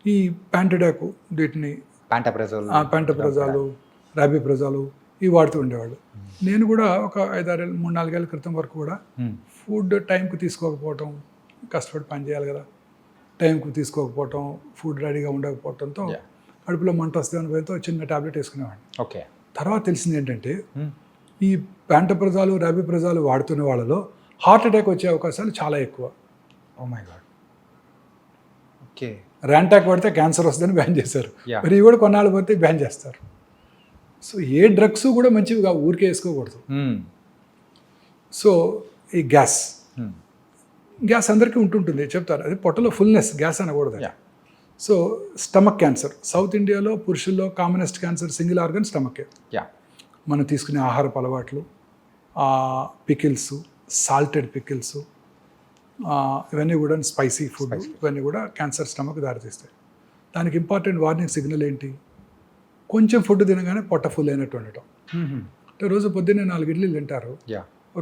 ఈ ప్యాంటడాక్ వీటిని ప్యాంటప్రజాలు, రాబిప్రజాలు ఇవి వాడుతూ ఉండేవాళ్ళు. నేను కూడా ఒక 3-4 ఏళ్ళ క్రితం వరకు కూడా ఫుడ్ టైంకి తీసుకోకపోవటం, కష్టపడి పని చేయాలి కదా, టైంకి తీసుకోకపోవటం, ఫుడ్ రెడీగా ఉండకపోవటంతో కడుపులో మంట వస్తుందని భయంతో చిన్న టాబ్లెట్ వేసుకునేవాడిని. ఓకే, తర్వాత తెలిసింది ఏంటంటే ఈ ప్యాంటప్రజాలు, రాబిప్రజాలు వాడుతున్న వాళ్ళలో హార్ట్ అటాక్ వచ్చే అవకాశాలు చాలా ఎక్కువ. Oh my god. Okay, Rantac పడితే క్యాన్సర్ వస్తుందని బ్యాన్ చేశారు. మరి ఇవి కూడా కొన్నాళ్ళు పడితే బ్యాన్ చేస్తారు. సో ఏ డ్రగ్స్ కూడా మంచివిగా ఊరికే వేసుకోకూడదు. సో ఈ గ్యాస్ అందరికీ ఉంటుంటుంది చెప్తారు, అది పొట్టలో ఫుల్నెస్, గ్యాస్ అనకూడదు. సో స్టమక్ క్యాన్సర్, సౌత్ ఇండియాలో పురుషుల్లో commonest cancer single organ stomach ache. మనం తీసుకునే ఆహారపు అలవాట్లు, పికిల్స్, సాల్టెడ్ పికిల్స్, ఇవన్నీ కూడా స్పైసీ ఫుడ్, ఇవన్నీ కూడా క్యాన్సర్ స్టమక్ దారితీస్తాయి. దానికి ఇంపార్టెంట్ వార్నింగ్ సిగ్నల్ ఏంటి? కొంచెం ఫుడ్ తినగానే పొట్ట ఫుల్ అయినట్టు ఉండటం. అంటే రోజు పొద్దున్నే 4 ఇడ్లీలు తింటారు,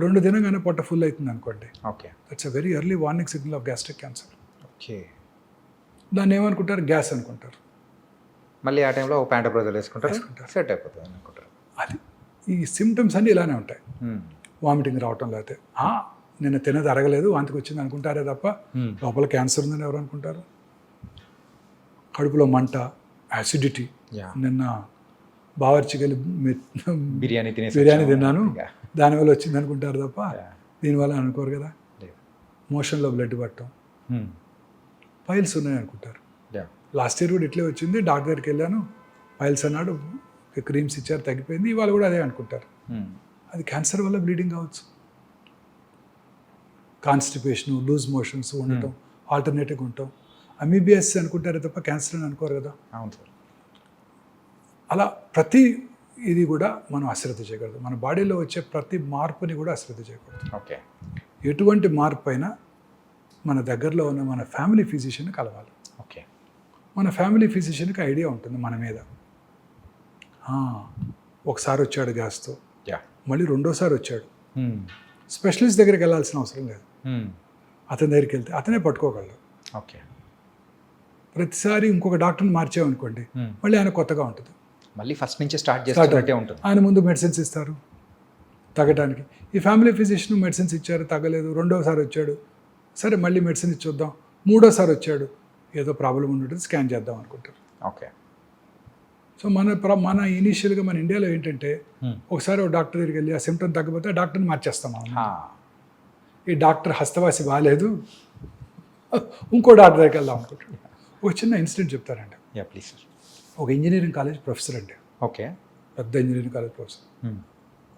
2 తినగానే పొట్ట ఫుల్ అవుతుంది అనుకోండి. Okay, that's a very early warning signal off gastric cancer. Okay, దాన్ని ఏమనుకుంటారు? గ్యాస్ అనుకుంటారు. మళ్ళీ ఆ టైంలో ప్యాంటప్రజాల్ వేసుకుంటారు, సెట్ అయిపోతుంది అనుకుంటారు. అది ఈ సిమ్టమ్స్ అన్నీ ఇలానే ఉంటాయి. వామిటింగ్ రావటం, లేకపోతే నిన్న తినది అరగలేదు వాంతికి వచ్చింది అనుకుంటారే తప్ప లోపల క్యాన్సర్ ఉందని ఎవరు అనుకుంటారు? కడుపులో మంట, యాసిడిటీ. నిన్న బావర్చికెళ్ళి బిర్యానీ తిన్నాను దానివల్ల వచ్చింది అనుకుంటారు తప్ప దీనివల్ల అనుకోరు కదా. మోషన్లో బ్లడ్ పట్టడం, పైల్స్ ఉన్నాయి అనుకుంటారు. లాస్ట్ ఇయర్ కూడా ఇట్లే వచ్చింది, డాక్టర్ దగ్గరికి వెళ్ళాను, పైల్స్ అన్నాడు, క్రీమ్స్ ఇచ్చారు, తగ్గిపోయింది. ఇవాళ కూడా అదే అనుకుంటారు. అది క్యాన్సర్ వల్ల బ్లీడింగ్ కావచ్చు. కాన్స్టిపేషన్, లూజ్ మోషన్స్ ఉండటం, ఆల్టర్నేటివ్గా ఉండటం, అమీబియాస్ అనుకుంటారే తప్ప క్యాన్సర్ అని అనుకోరు కదా. అవును సార్. అలా ప్రతి ఇది కూడా మనం అశ్రద్ధ చేయకూడదు. మన బాడీలో వచ్చే ప్రతి మార్పుని కూడా అశ్రద్ధ చేయకూడదు. ఓకే, ఎటువంటి మార్పు అయినా మన దగ్గరలో ఉన్న మన ఫ్యామిలీ ఫిజిషియన్ కలవాలి. ఓకే, మన ఫ్యామిలీ ఫిజిషియన్కి ఐడియా ఉంటుంది మన మీద. ఒకసారి వచ్చాడు గ్యాస్తో, మళ్ళీ రెండోసారి వచ్చాడు, స్పెషలిస్ట్ దగ్గరికి వెళ్ళాల్సిన అవసరం లేదు. అతని దగ్గరికి వెళ్తే అతనే పట్టుకోగలడు. ఓకే, ప్రతిసారి ఇంకొక డాక్టర్ని మార్చామనుకోండి, మళ్ళీ ఆయన కొత్తగా ఉంటుంది, మళ్ళీ ఫస్ట్ నుంచి స్టార్ట్ చేస్తున్నట్టే ఉంటుంది. ఆయన ముందు మెడిసిన్స్ ఇస్తారు తగ్గడానికి. ఈ ఫ్యామిలీ ఫిజిషియన్ మెడిసిన్స్ ఇచ్చారు, తగ్గలేదు, రెండోసారి వచ్చాడు, సరే మళ్ళీ మెడిసిన్ ఇచ్చి చూద్దాం, మూడోసారి వచ్చాడు, ఏదో ప్రాబ్లం ఉంటుంది, స్కాన్ చేద్దాం అనుకుంటారు. ఓకే, సో మన ఇనీషియల్గా మన ఇండియాలో ఏంటంటే ఒకసారి ఒక డాక్టర్ దగ్గరికి వెళ్ళి ఆ సిమ్టమ్ తగ్గకపోతే ఆ డాక్టర్ని మార్చేస్తాం. ఈ డాక్టర్ హస్తవాసి బాగాలేదు, ఇంకో డాక్టర్ దగ్గరికి వెళ్దాం అనుకుంటాడు. ఒక చిన్న ఇన్సిడెంట్ చెప్తారండి. Please sir. ఒక ఇంజనీరింగ్ కాలేజ్ ప్రొఫెసర్ అండి, ఓకే, పెద్ద engineering college professor,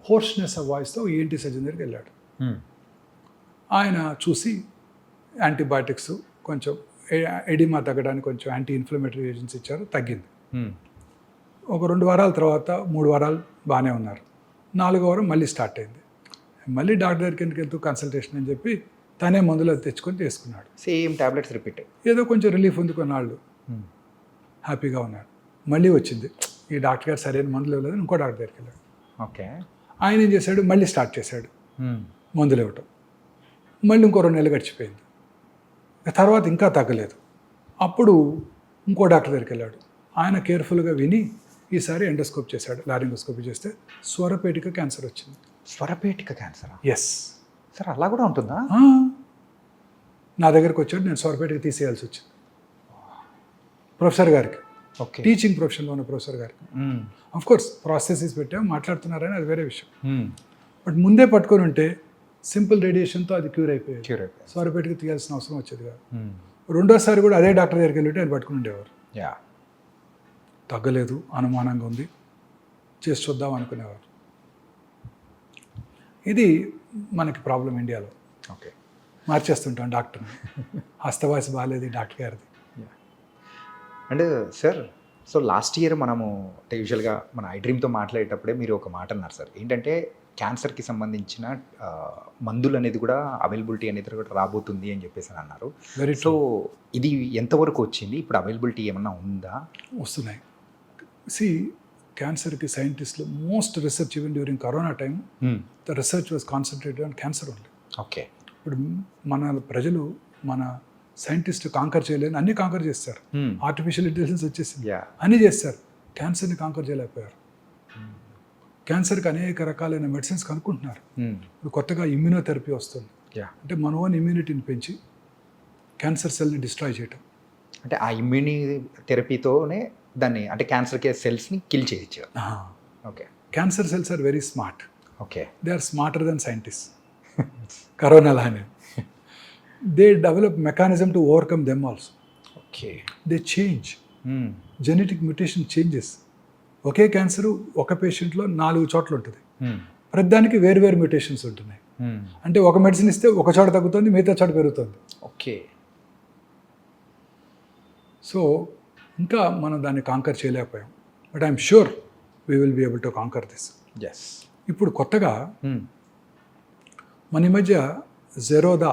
hoarseness of వాయిస్తో ఏంటి సర్జన్ దగ్గరికి వెళ్ళాడు. ఆయన చూసి యాంటీబయాటిక్స్, కొంచెం ఎడిమా తగ్గడానికి కొంచెం యాంటీ ఇన్ఫ్లమేటరీ ఏజెంట్స్ ఇచ్చారు, తగ్గింది. ఒక 2 వారాల తర్వాత 3 వారాలు బాగానే ఉన్నారు, 4వ వారం మళ్ళీ స్టార్ట్ అయింది. మళ్ళీ డాక్టర్ దగ్గరికి ఎందుకు వెళ్తూ కన్సల్టేషన్ అని చెప్పి తనే మందులు తెచ్చుకొని చేసుకున్నాడు. సేమ్ టాబ్లెట్స్ రిపీట్, ఏదో కొంచెం రిలీఫ్ ఉంది, కొన్నాళ్ళు హ్యాపీగా ఉన్నాడు. మళ్ళీ వచ్చింది, ఈ డాక్టర్ గారు సరైన మందులు ఇవ్వలేదు, ఇంకో డాక్టర్ దగ్గరికి వెళ్ళాడు. ఓకే, ఆయన ఏం చేశాడు, మళ్ళీ స్టార్ట్ చేశాడు మందులు ఇవ్వటం. మళ్ళీ ఇంకో 2 నెలలు గడిచిపోయింది, తర్వాత ఇంకా తగ్గలేదు. అప్పుడు ఇంకో డాక్టర్ దగ్గరికి వెళ్ళాడు. ఆయన కేర్ఫుల్గా విని ఈసారి ఎండోస్కోప్ చేశాడు, లారింగోస్కోపీ చేస్తే స్వరపేటిక క్యాన్సర్ వచ్చింది. స్వరపేటిక క్యాన్సర్? ఎస్ సార్, అలా కూడా ఉంటుందా? నా దగ్గరికి వచ్చాడు, నేను స్వరపేటిక తీసేయాల్సి వచ్చింది. ప్రొఫెసర్ గారికి, ఓకే, టీచింగ్ ప్రొఫెషన్లో ఉన్న ప్రొఫెసర్ గారికి. అఫ్కోర్స్ ప్రాసెసెస్ పెట్టాం, మాట్లాడుతున్నారని అది వేరే విషయం. బట్ ముందే పట్టుకొని ఉంటే సింపుల్ రేడియేషన్తో అది క్యూర్ అయిపోయేది, స్వరపేటిక తీయాల్సిన అవసరం వచ్చేది కాదు. రెండోసారి కూడా అదే డాక్టర్ దగ్గరికి వెళ్ళి ఆయన పట్టుకుని ఉండేవారు. తగ్గలేదు, అనుమానంగా ఉంది, చేసి చూద్దాం అనుకునేవారు. ఇది మనకి ప్రాబ్లం ఇండియాలో. ఓకే. మార్చేస్తుంటాం డాక్టర్ని. హస్తవాసి బాగాలేదు డాక్టర్ గారిది. And sir, so last year మనము అంటే యూజువల్గా మన ఐడ్రీమ్తో మాట్లాడేటప్పుడే మీరు ఒక మాట అన్నారు సార్, ఏంటంటే క్యాన్సర్కి సంబంధించిన మందులు అనేది కూడా అవైలబిలిటీ అనేది కూడా రాబోతుంది అని చెప్పేసి అని అన్నారు. వెరీ సో ఇది ఎంతవరకు వచ్చింది, ఇప్పుడు అవైలబిలిటీ ఏమన్నా ఉందా? వస్తున్నాయి. సి, క్యాన్సర్కి సైంటిస్టులు most research even during corona time the research was concentrated on cancer only. Okay. ఇప్పుడు మన ప్రజలు, మన సైంటిస్ట్ కాంకర్ చేయలేని అన్ని కాంకర్ చేస్తారు. ఆర్టిఫిషియల్ ఇంటెలిజెన్స్ వచ్చేసింది, అన్నీ చేస్తారు. క్యాన్సర్ని కాంకర్ చేయలేకపోయారు. క్యాన్సర్కి అనేక రకాలైన మెడిసిన్స్ కనుక్కుంటున్నారు. ఇప్పుడు కొత్తగా ఇమ్యూనోథెరపీ వస్తుంది. అంటే మన ఓన్ ఇమ్యూనిటీని పెంచి క్యాన్సర్ సెల్ని డిస్ట్రాయ్ చేయటం. అంటే ఆ ఇమ్యూని థెరపీతోనే దాన్ని అంటే క్యాన్సర్ సెల్స్ని కిల్ చేయొచ్చు. Okay. Cancer cells are very smart. Okay. They are smarter than scientist. Corona లానే they develop mechanism to overcome them also. Okay. They change genetic mutation changes. ఒకే క్యాన్సర్ ఒక పేషెంట్లో 4 చోట్ల ఉంటుంది. ప్రతిదానికి వేరు వేరు మ్యూటేషన్స్ ఉంటున్నాయి. అంటే ఒక మెడిసిన్ ఇస్తే ఒక చోట తగ్గుతుంది, మిగతా చోట పెరుగుతుంది. ఓకే. సో ఇంకా మనం దాన్ని కాంకర్ చేయలేకపోయాం. But I'm sure we will be able to conquer this. Yes. ఇప్పుడు కొత్తగా మన ఈ మధ్య Zerodha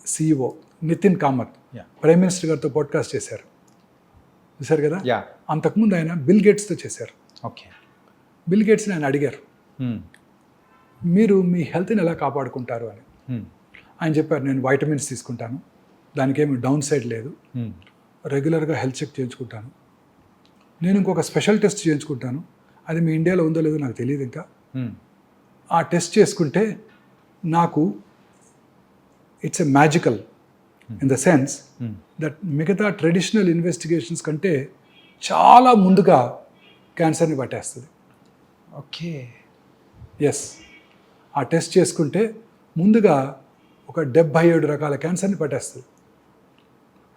CEO Nitin Kamath prime minister గారితో పాడ్కాస్ట్ చేశారు, చూశారు కదా. అంతకుముందు ఆయన బిల్ గేట్స్తో చేశారు. ఓకే. బిల్ గేట్స్ని ఆయన అడిగారు, మీరు మీ హెల్త్ని ఎలా కాపాడుకుంటారు అని. ఆయన చెప్పారు, నేను వైటమిన్స్ తీసుకుంటాను, దానికేమి డౌన్ సైడ్ లేదు, రెగ్యులర్గా హెల్త్ చెక్ చేయించుకుంటాను, నేను ఇంకొక స్పెషల్ టెస్ట్ చేయించుకుంటాను, అది మీ ఇండియాలో ఉందో లేదో నాకు తెలియదు ఇంకా. ఆ టెస్ట్ చేసుకుంటే నాకు it's a magical in the sense that మిగతా ట్రెడిషనల్ ఇన్వెస్టిగేషన్స్ కంటే చాలా ముందుగా క్యాన్సర్ని పట్టేస్తుంది. ఓకే. ఎస్, ఆ టెస్ట్ చేసుకుంటే ముందుగా ఒక 77 రకాల క్యాన్సర్ని పట్టేస్తుంది.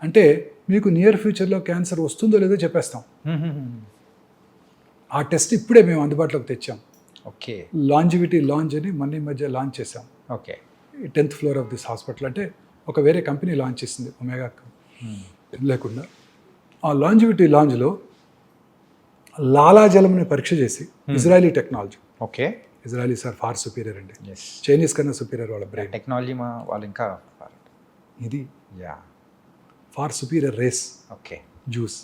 అంటే మీకు నియర్ ఫ్యూచర్లో క్యాన్సర్ వస్తుందో లేదో చెప్పేస్తాం. ఆ టెస్ట్ ఇప్పుడే మేము అందుబాటులోకి తెచ్చాం. ఓకే. లాంజివిటీ లాంచ్ అని మన ఈ మధ్య లాంచ్ చేసాం. Okay. 10th floor of this hospital. అంటే ఒక వేరే కంపెనీ లాంచ్ చేసింది, ఒమేగా లేకుండా. ఆ లాంజివిటీ లాంజ్లో లాలాజలంని పరీక్ష చేసి, Israeli technology. Okay. Israelis are far superior అండి. ఎస్. చైనీస్ కన్నా సుపీరియర్ వాళ్ళ బ్రెయిన్. టెక్నాలజీ వాళ్ళు ఇంకా ఇది yeah far superior race. Okay. Jews.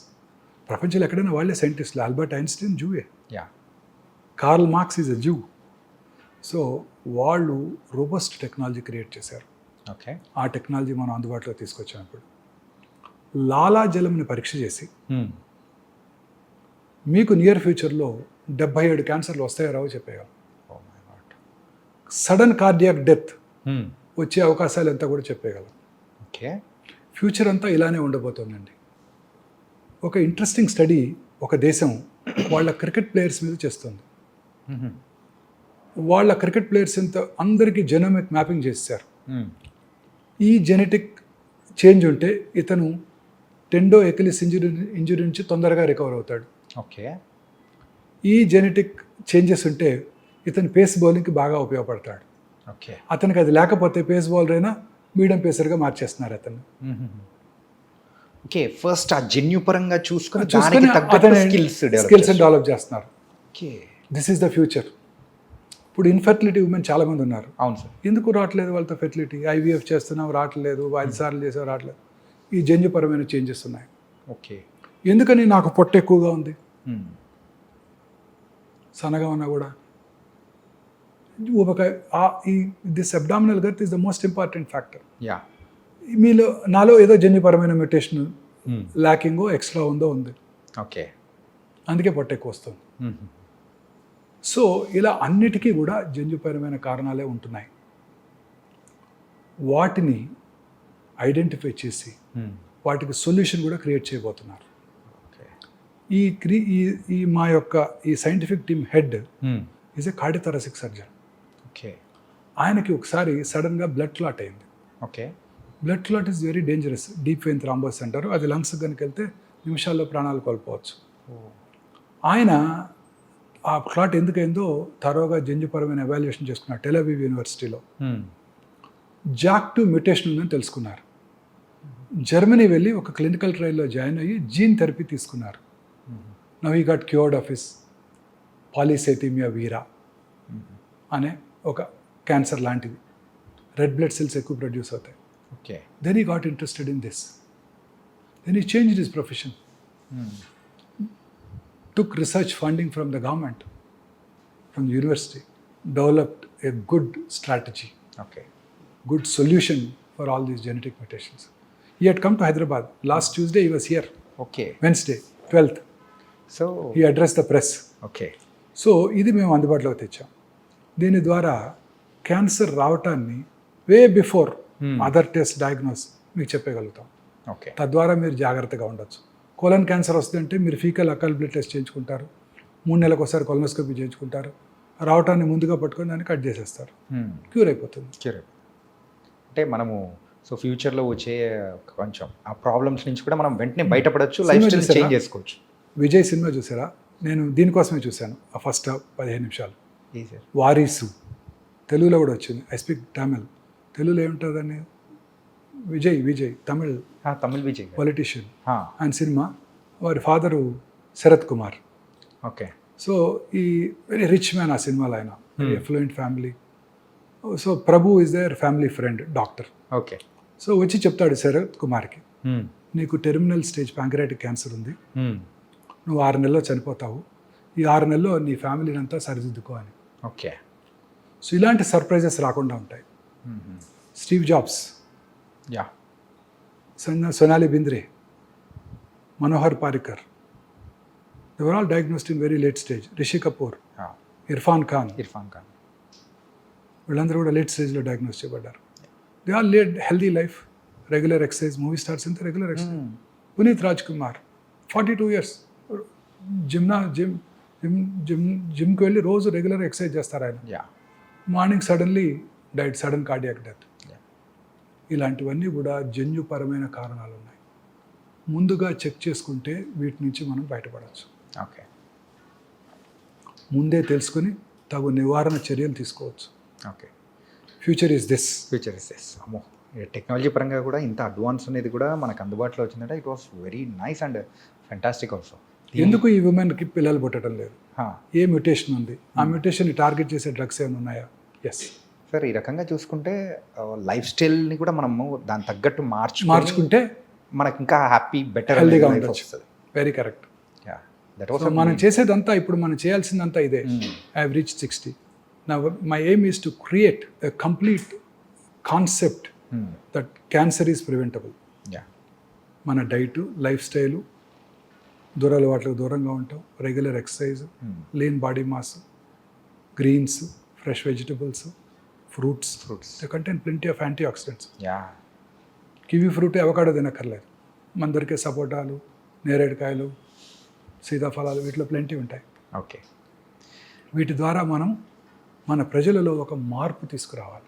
ప్రపంచంలో ఎక్కడైనా వాళ్ళే సైంటిస్టులు. ఆల్బర్ట్ ఐన్స్టీన్ జూయే, yeah Karl Marx is a Jew. So వాళ్ళు రోబస్ట్ టెక్నాలజీ క్రియేట్ చేశారు. ఓకే. ఆ టెక్నాలజీ మనం అందుబాటులో తీసుకొచ్చాం. ఇప్పుడు లాలాజలంని పరీక్ష చేసి మీకు నియర్ ఫ్యూచర్లో 77 క్యాన్సర్లు వస్తాయో రావో చెప్పేయగలం. సడన్ కార్డియాక్ డెత్ వచ్చే అవకాశాలు ఎంత కూడా చెప్పేయగలం. ఓకే. ఫ్యూచర్ అంతా ఇలానే ఉండబోతోందండి. ఒక ఇంట్రెస్టింగ్ స్టడీ ఒక దేశం వాళ్ళ క్రికెట్ ప్లేయర్స్ మీద చేస్తుంది. వాళ్ళ క్రికెట్ ప్లేయర్స్ ఎంత అందరికీ జెనోమిక్ మ్యాపింగ్ చేశారు. ఈ జెనెటిక్ చేంజ్ ఉంటే ఇతను టెండో ఎకిలిస్ ఇంజురీ నుంచి తొందరగా రికవర్ అవుతాడు. ఓకే. ఈ జెనెటిక్ చేంజెస్ ఉంటే ఇతను పేస్ బౌలింగ్కి బాగా ఉపయోగపడతాడు. ఓకే. అతనికి అది లేకపోతే పేస్ బౌలర్ అయినా మీడియం పేసర్గా మార్చేస్తున్నారు అతను. ఓకే. ఫస్ట్ ఆ జన్యు పరంగా చూసుకొని స్కిల్స్ డెవలప్ చేస్తున్నారు. Okay. This is the future. ఇప్పుడు ఇన్ఫర్టిలిటీ ఉమెన్ చాలామంది ఉన్నారు. అవును సార్. ఎందుకు రావట్లేదు వాళ్ళతో ఫెర్టిలిటీ? IVF చేస్తున్నాం, రావట్లేదు. 5 సార్లు చేసావు, రావట్లేదు. ఈ జన్యుపరమైన చేంజెస్ ఉన్నాయి. ఓకే. ఎందుకని? నాకు పొట్ట ఎక్కువగా ఉంది, సన్నగా ఉన్నా కూడా ఊబకాయ. This abdominal girth is the most important factor. Yeah. మీలో నాలో ఏదో జన్యుపరమైన మ్యూటేషన్ ల్యాకింగో ఎక్స్ట్రా ఉందో ఉంది. ఓకే. అందుకే పొట్ట ఎక్కువ వస్తుంది. సో ఇలా అన్నిటికీ కూడా జన్యుపరమైన కారణాలే ఉంటున్నాయి. వాటిని ఐడెంటిఫై చేసి వాటికి సొల్యూషన్ కూడా క్రియేట్ చేయబోతున్నారు. ఈ మా యొక్క ఈ scientific team head is a cardiothoracic surgeon. Okay. ఆయనకి ఒకసారి సడన్గా బ్లడ్ క్లాట్ అయింది. Okay. Blood clot is very dangerous. Deep vein thrombosis అంటారు. అది లంగ్స్ కనుక వెళ్తే నిమిషాల్లో ప్రాణాలు కోల్పోవచ్చు. ఆయన ఆ క్లాట్ ఎందుకైందో తరోగా జన్యుపరమైన ఎవాల్యుయేషన్ చేసుకున్నారు టెల్-అవీవ్ యూనివర్సిటీలో. JAK2 మ్యూటేషన్ ఉందని తెలుసుకున్నారు. జర్మనీ వెళ్ళి ఒక క్లినికల్ ట్రయల్లో జాయిన్ అయ్యి జీన్ థెరపీ తీసుకున్నారు. Now he got cured of his polycythemia vera అనే ఒక క్యాన్సర్ లాంటిది. రెడ్ బ్లడ్ సెల్స్ ఎక్కువ ప్రొడ్యూస్ అవుతాయి. Okay. Then he got interested in this. Then he changed his profession. Took research funding from the government, from the university, developed a good strategy, okay. good solution for all these genetic mutations. He had come to Hyderabad. Last Tuesday he was here, okay. Wednesday, 12th. So He addressed the press. Okay. So ఇది మేము అందుబాటులోకి తెచ్చాం. దీని ద్వారా cancer రావటాన్ని way before other test diagnose మీకు చెప్పగలుగుతాం. Okay. తద్వారా మీరు జాగ్రత్తగా ఉండొచ్చు. కోలన్ క్యాన్సర్ వస్తుందంటే మీరు ఫీకల్ అకల్ బ్లడ్ టెస్ట్ చేయించుకుంటారు, 3 నెలలకు ఒకసారి కొలనోస్కోపీ చేయించుకుంటారు, రావటాన్ని ముందుగా పట్టుకొని దాన్ని కట్ చేసేస్తారు, క్యూర్ అయిపోతుంది. క్యూర్. అంటే మనము సో ఫ్యూచర్లో వచ్చే కొంచెం ఆ ప్రాబ్లమ్స్ నుంచి కూడా మనం వెంటనే బయటపడవచ్చు, లైఫ్ స్టైల్ చూసారా? చేంజ్ చేసుకోవచ్చు. విజయ్ సినిమా చూసారా? నేను దీనికోసమే చూశాను. ఆ ఫస్ట్ 15 నిమిషాలు ఏ సార్? వారీసు తెలుగులో కూడా వచ్చింది. I speak Tamil. తెలుగులో ఏముంటుందని విజయ్ తమిళ్ తమిళ్ విజయ్. పొలిటీషియన్. ఆయన సినిమా, వారి father Sarath Kumar. Okay. So ఈ వెరీ రిచ్ మ్యాన్ ఆ సినిమాలో, ఆయన very affluent family. So Prabhu is their family friend, doctor. Okay. So వచ్చి చెప్తాడు శరత్ కుమార్కి, నీకు టెర్మినల్ స్టేజ్ ప్యాంక్రియాటిక్ క్యాన్సర్ ఉంది, నువ్వు 6 నెలల్లో చనిపోతావు, ఈ 6 నెలల్లో నీ ఫ్యామిలీని అంతా సరిదిద్దుకో అని. ఓకే. సో ఇలాంటి సర్ప్రైజెస్ రాకుండా ఉంటాయి. Steve Jobs, yeah, Sonali Bendre, Manohar Parrikar, they were all diagnosed in very late stage. Rishi Kapoor, Irrfan Khan, వీళ్ళందరూ కూడా లేట్ స్టేజ్లో డయాగ్నోస్ చేయబడ్డారు. They all lead healthy life, regular exercise. Movie stars అంతా regular exercise. Puneeth Raj Kumar 42 years జిమ్కి వెళ్ళి రోజు రెగ్యులర్ ఎక్సర్సైజ్ చేస్తారు ఆయన. Morning suddenly diet, sudden cardiac death. ఇలాంటివన్నీ కూడా జన్యుపరమైన కారణాలు ఉన్నాయి. ముందుగా చెక్ చేసుకుంటే వీటి నుంచి మనం బయటపడవచ్చు. ఓకే. ముందే తెలుసుకుని తగు నివారణ చర్యలు తీసుకోవచ్చు. ఓకే. Future is this. అమ్మో, టెక్నాలజీ పరంగా కూడా ఇంత అడ్వాన్స్ అనేది కూడా మనకు అందుబాటులో వచ్చిందంటే it was very nice and fantastic also. ఎందుకు ఈ ఉమెన్కి పిల్లలు పుట్టడం లేదు? ఏ మ్యూటేషన్ ఉంది? ఆ మ్యూటేషన్ని టార్గెట్ చేసే డ్రగ్స్ ఏమైనా ఉన్నాయా? Yes sir. ఈ రకంగా చూసుకుంటే లైఫ్ స్టైల్ని కూడా మనము దాని తగ్గట్టు మార్చుకుంటే మనకి ఇంకా హ్యాపీ, బెటర్, హెల్దీగా ఉండొచ్చు. Very correct. మనం చేసేదంతా, ఇప్పుడు మనం చేయాల్సిందంతా ఇదే. I have reached 60. నా my aim is to create a complete concept that cancer is preventable. మన డైటు, లైఫ్ స్టైలు, దురలవాట్లకు దూరంగా ఉంటాం, regular exercise, lean body mass, greens, fresh vegetables, fruits. They contain plenty of antioxidants. Kiwi fruit, avocado తినక్కర్లేదు. మన దొరికే సపోటాలు, నేరేడుకాయలు, సీతాఫలాలు, వీటిలో plenty ఉంటాయి. ఓకే. వీటి ద్వారా మనం మన ప్రజలలో ఒక మార్పు తీసుకురావాలి.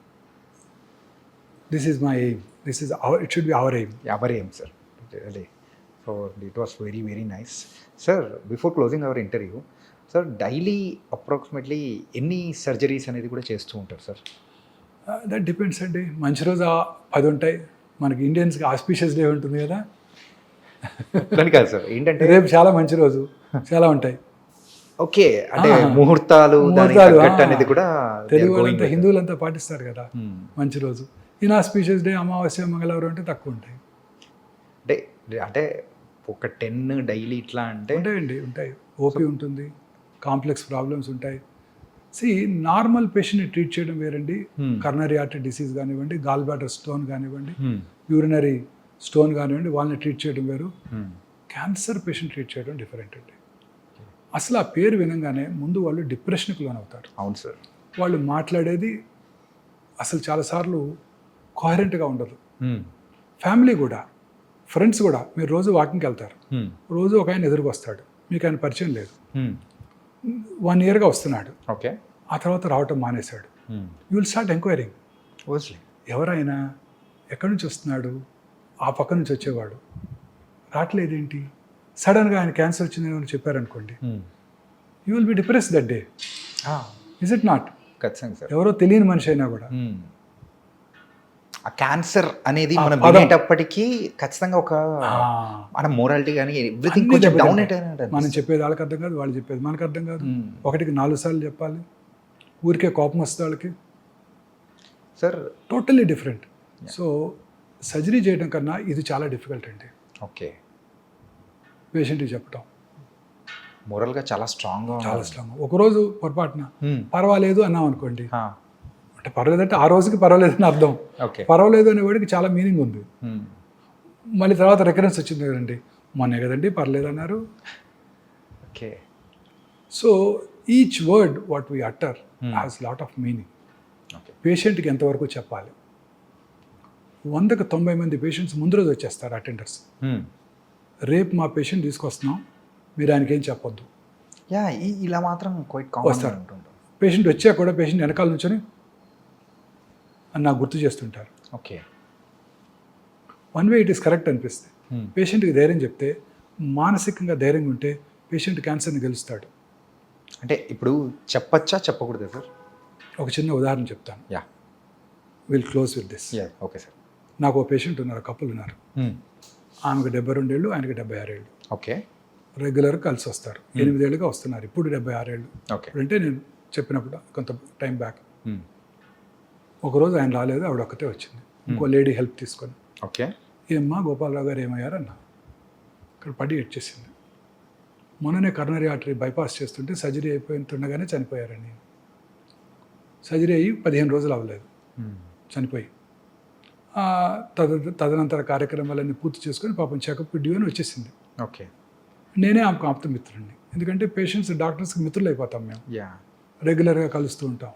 This is my aim. This is our, it should be our aim. Our aim sir. So it was very very nice sir. Before closing our interview sir, daily approximately ఎన్ని సర్జరీస్ అనేది కూడా చేస్తూ ఉంటారు సార్? దట్ డిపెండ్స్ అండి. మంచి రోజు 10 ఉంటాయి. మనకి ఇండియన్స్కి ఆస్పీషియస్ డే ఉంటుంది కదా. దాని కాదు సార్, ఏంటంటే రేపు చాలా మంచి రోజు, చాలా ఉంటాయి. ఓకే. అంటే ముహూర్తాలు అనేది కూడా తెలుగు వాళ్ళంతా, హిందువులంతా పాటిస్తారు కదా మంచి రోజు. ఇన్ఆస్పీషియస్ డే, అమావాస్య, మంగళవారం అంటే తక్కువ ఉంటాయి. అంటే ఒక 10 డైలీ ఇట్లా అంటే ఉంటాయి. ఓపీ ఉంటుంది, కాంప్లెక్స్ ప్రాబ్లమ్స్ ఉంటాయి. నార్మల్ పేషెంట్ని ట్రీట్ చేయడం వేరండి. కర్నరీ ఆర్టరీ డిసీజ్ కానివ్వండి, గాల్ బ్లాడర్ స్టోన్ కానివ్వండి, యూరినరీ స్టోన్ కానివ్వండి, వాళ్ళని ట్రీట్ చేయడం వేరు. క్యాన్సర్ పేషెంట్ ట్రీట్ చేయడం డిఫరెంట్ అండి. అసలు ఆ పేరు వినంగానే ముందు వాళ్ళు డిప్రెషన్కి లోనవుతారు. అవును సార్. వాళ్ళు మాట్లాడేది అసలు చాలాసార్లు కోహరెంట్గా ఉండదు. ఫ్యామిలీ కూడా, ఫ్రెండ్స్ కూడా. మీరు రోజు వాకింగ్కి వెళ్తారు, రోజు ఒక ఆయన ఎదురుకు వస్తాడు, మీకు ఆయన పరిచయం లేదు, 1 yearగా వస్తున్నాడు, ఓకే, ఆ తర్వాత రావటం మానేశాడు. You will start enquiring. ఎవరైనా ఎక్కడి నుంచి వస్తున్నాడు? ఆ పక్క నుంచి వచ్చేవాడు రావట్లేదేంటి? సడన్గా ఆయన క్యాన్సర్ వచ్చిందని చెప్పారనుకోండి, you will be depress that day. Is it not? ఖచ్చితంగా సార్. ఎవరో తెలియని మనిషి అయినా కూడా ఆ క్యాన్సర్ అనేది ఆ మనం పదం. వినేటప్పటికీ ఖచ్చితంగా ఒక మన మోరాలిటీ కానీ ఎవ్రీథింగ్ అన్నీ కొంచెం డౌన్ దెబ్బతింటాయి. మనం చెప్పేది వాళ్ళకి అర్థం కాదు, వాళ్ళు చెప్పేది మనకు అర్థం కాదు. ఒకటికి 4 సార్లు చెప్పాలి, ఊరికే కోపం వస్తుంది వాళ్ళకి. Sir. Totally different. So surgery చేయడం కన్నా ఇది చాలా డిఫికల్ట్ అండి. ఓకే. పేషెంట్కి చెప్పడం మోరల్గా చాలా స్ట్రాంగ్గా చాలా స్ట్రాంగ్. ఒకరోజు పొరపాటున పర్వాలేదు అన్నాం అనుకోండి, అంటే పర్వాలేదంటే ఆ రోజుకి పర్వాలేదు అని అర్థం. ఓకే. పర్వాలేదు అనే వాడికి చాలా మీనింగ్ ఉంది. మళ్ళీ తర్వాత రికరెన్స్ వచ్చింది కదండి, మొన్నే కదండి పర్లేదు అన్నారు. Okay. So each word what we utter has lot of meaning. Okay. పేషెంట్కి ఎంతవరకు చెప్పాలి. 100కి 90 మంది పేషెంట్స్ ముందు రోజు వచ్చేస్తారు అటెండర్స్. రేపు మా పేషెంట్ తీసుకొస్తున్నాం, మీరు ఆయనకి ఏం చెప్పొద్దు. యా, ఇలా మాత్రం క్వైట్ కామన్ వస్తారు. ఉంటుంది. పేషెంట్ వచ్చాక కూడా పేషెంట్ వెనకాల నుంచొని అని నాకు గుర్తు చేస్తుంటారు. Okay. One way it is correct అనిపిస్తుంది. పేషెంట్కి ధైర్యం చెప్తే, మానసికంగా ధైర్యంగా ఉంటే పేషెంట్ క్యాన్సర్ని గెలుస్తాడు. అంటే ఇప్పుడు చెప్పచ్చా చెప్పకూడదు సార్? ఒక చిన్న ఉదాహరణ చెప్తాను. Yeah. Will close with this. Yeah, okay sir. నాకు ఒక పేషెంట్ ఉన్నారు, కపుల్ ఉన్నారు. ఆమెకు 72 ఏళ్ళు, ఆయనకి 76 ఏళ్ళు. ఓకే. రెగ్యులర్గా కలిసి వస్తారు. 8 ఏళ్ళుగా వస్తున్నారు. ఇప్పుడు 76 ఏళ్ళు. ఓకే. అంటే నేను చెప్పినప్పుడు కొంత టైం బ్యాక్. ఒకరోజు ఆయన రాలేదు, ఆవిడ ఒక్కతే వచ్చింది, ఇంకో లేడీ హెల్ప్ తీసుకొని. ఓకే. ఏమ్మా గోపాలరావు గారు ఏమయ్యారన్నా, ఇక్కడ పడి ఎడ్చేసింది. మొన్ననే కరోనరీ ఆర్టరీ బైపాస్ చేస్తుంటే సర్జరీ అయిపోతుండగానే చనిపోయారని. సర్జరీ అయ్యి 15 రోజులు అవ్వలేదు, చనిపోయి. తదనంతర కార్యక్రమాలన్నీ పూర్తి చేసుకొని పాపం చెకప్ డ్యూ అని వచ్చేసింది. ఓకే. నేనే ఆమెకు ఆప్త మిత్రుడిని, ఎందుకంటే పేషెంట్స్ డాక్టర్స్కి మిత్రులు అయిపోతాం మేము, యా. రెగ్యులర్గా కలుస్తూ ఉంటాం.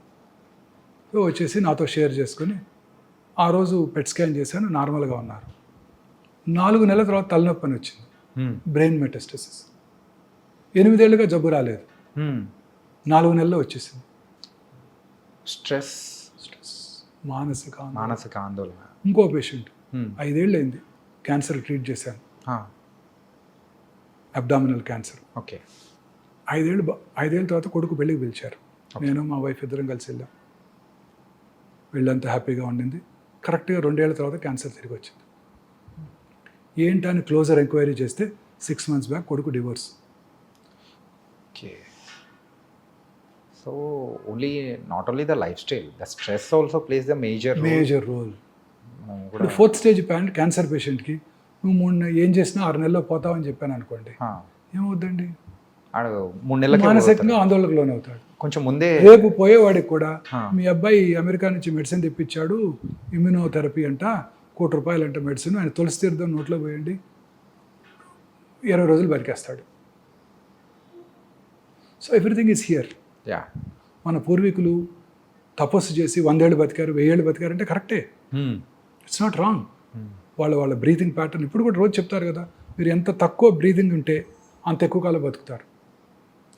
సో వచ్చేసి నాతో షేర్ చేసుకొని, ఆ రోజు పెట్ స్కాన్ చేశాను, నార్మల్గా ఉన్నారు. 4 నెలల తర్వాత తలనొప్పి అని వచ్చింది, బ్రెయిన్ మెటాస్టసిస్. 8 ఏళ్ళుగా జబ్బు రాలేదు, 4 నెలల్లో వచ్చేసింది. స్ట్రెస్, మానసిక ఆందోళన. ఇంకో పేషెంట్ 5 ఏళ్ళు అయింది, క్యాన్సర్ ట్రీట్ చేశాను, అబ్డామినల్ క్యాన్సర్. ఓకే. 5 ఏళ్ళ తర్వాత కొడుకు పెళ్ళికి పిలిచారు. నేను మా వైఫ్ ఇద్దరం కలిసి వెళ్ళాం. వీళ్ళంతా హ్యాపీగా ఉండింది. కరెక్ట్గా 2 ఏళ్ళ తర్వాత క్యాన్సర్ తిరిగి వచ్చింది. ఏంటని క్లోజర్ ఎంక్వైరీ చేస్తే 6 months బ్యాక్ కొడుకు divorce. Okay. So not only the lifestyle, the stress also plays the major role. ఇప్పుడు 4th stage క్యాన్సర్ పేషెంట్కి నువ్వు ఏం చేసినా 6 నెలల్లో పోతావని చెప్పాను అనుకోండి, ఏమవుద్దండి, 3 నెలలకి మానసికంగా ఆందోళనకు లోనవుతాడు. కొంచెం ముందే రేపు పోయేవాడికి కూడా మీ అబ్బాయి అమెరికా నుంచి మెడిసిన్ తెప్పించాడు, ఇమ్యూనోథెరపీ అంట, ₹1 కోటి అంట మెడిసిన్, ఆయన తులసి తీర్థం నోట్లో పోయండి, 20 రోజులు బతికేస్తాడు. So everything is here. Yeah. మన పూర్వీకులు తపస్సు చేసి 100 ఏళ్ళు బతికారు, 1000 ఏళ్ళు బతికారు అంటే కరెక్టే, ఇట్స్ నాట్ రాంగ్. వాళ్ళ బ్రీతింగ్ ప్యాటర్న్ ఇప్పుడు కూడా రోజు చెప్తారు కదా, మీరు ఎంత తక్కువ బ్రీతింగ్ ఉంటే అంత ఎక్కువ కాలం బతుకుతారు.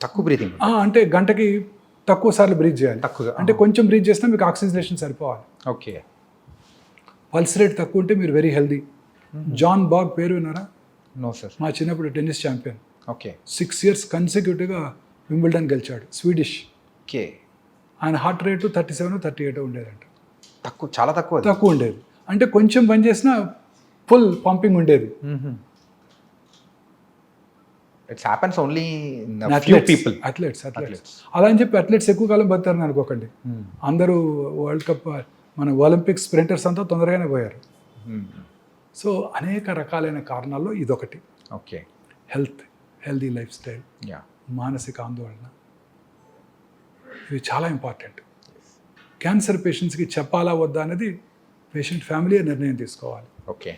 తక్కువ బ్రీతింగ్ అంటే గంటకి తక్కువ సార్లు బ్రీత్ చేయాలి. తక్కువ అంటే కొంచెం బ్రీత్ చేసినా మీకు ఆక్సిజనేషన్ సరిపోవాలి. ఓకే. పల్స్ రేట్ తక్కువ ఉంటే మీరు వెరీ హెల్దీ. జాన్ బాగ్ పేరు విన్నారా? No sir. మా చిన్నప్పుడు టెన్నిస్ ఛాంపియన్, ఓకే. 6 years కన్సిక్యూటివ్గా వింబుల్డన్ గెలిచాడు, స్వీడిష్. ఓకే. ఆయన హార్ట్ రేటు 37, 38 ఉండేదంట. చాలా తక్కువ ఉండేది. అంటే కొంచెం పని చేసినా ఫుల్ పంపింగ్ ఉండేది. It's happens only in few people. Athletes అలా అని చెప్పి అథ్లెట్స్ ఎక్కువ కాలం బతారని అనుకోకండి. అందరూ వరల్డ్ కప్ మన ఒలింపిక్ స్ప్రింటర్స్ అంతా తొందరగానే పోయారు. సో అనేక రకాలైన కారణాల్లో ఇదొకటి. ఓకే. హెల్దీ లైఫ్ స్టైల్, మానసిక ఆందోళన, ఇవి చాలా ఇంపార్టెంట్. క్యాన్సర్ పేషెంట్స్కి చెప్పాలా వద్దా అనేది పేషెంట్ ఫ్యామిలీ నిర్ణయం తీసుకోవాలి. ఓకే.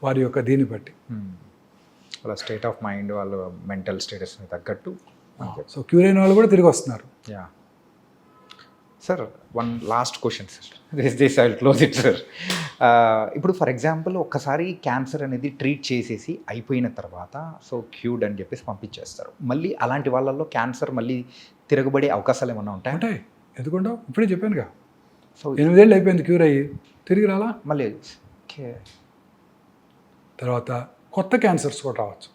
వారి యొక్క దీన్ని బట్టి, వాళ్ళ స్టేట్ ఆఫ్ మైండ్, వాళ్ళ మెంటల్ స్టేటస్ని తగ్గట్టు. సో క్యూర్ అయిన వాళ్ళు కూడా తిరిగి వస్తున్నారు. Yeah sir, one last question sir, this I will close it sir. ఇప్పుడు ఫర్ ఎగ్జాంపుల్ ఒక్కసారి క్యాన్సర్ అనేది ట్రీట్ చేసేసి అయిపోయిన తర్వాత సో క్యూర్డ్ అని చెప్పేసి పంపించేస్తారు. మళ్ళీ అలాంటి వాళ్ళల్లో క్యాన్సర్ మళ్ళీ తిరగబడే అవకాశాలు ఏమన్నా ఉంటాయి? ఎందుకుంటావు? ఇప్పుడే చెప్పానుగా, సో 8 ఏళ్ళు అయిపోయింది క్యూర్ అయ్యి, తిరిగి రాలా మళ్ళీ. ఓకే. తర్వాత కొత్త క్యాన్సర్స్ కూడా రావచ్చు.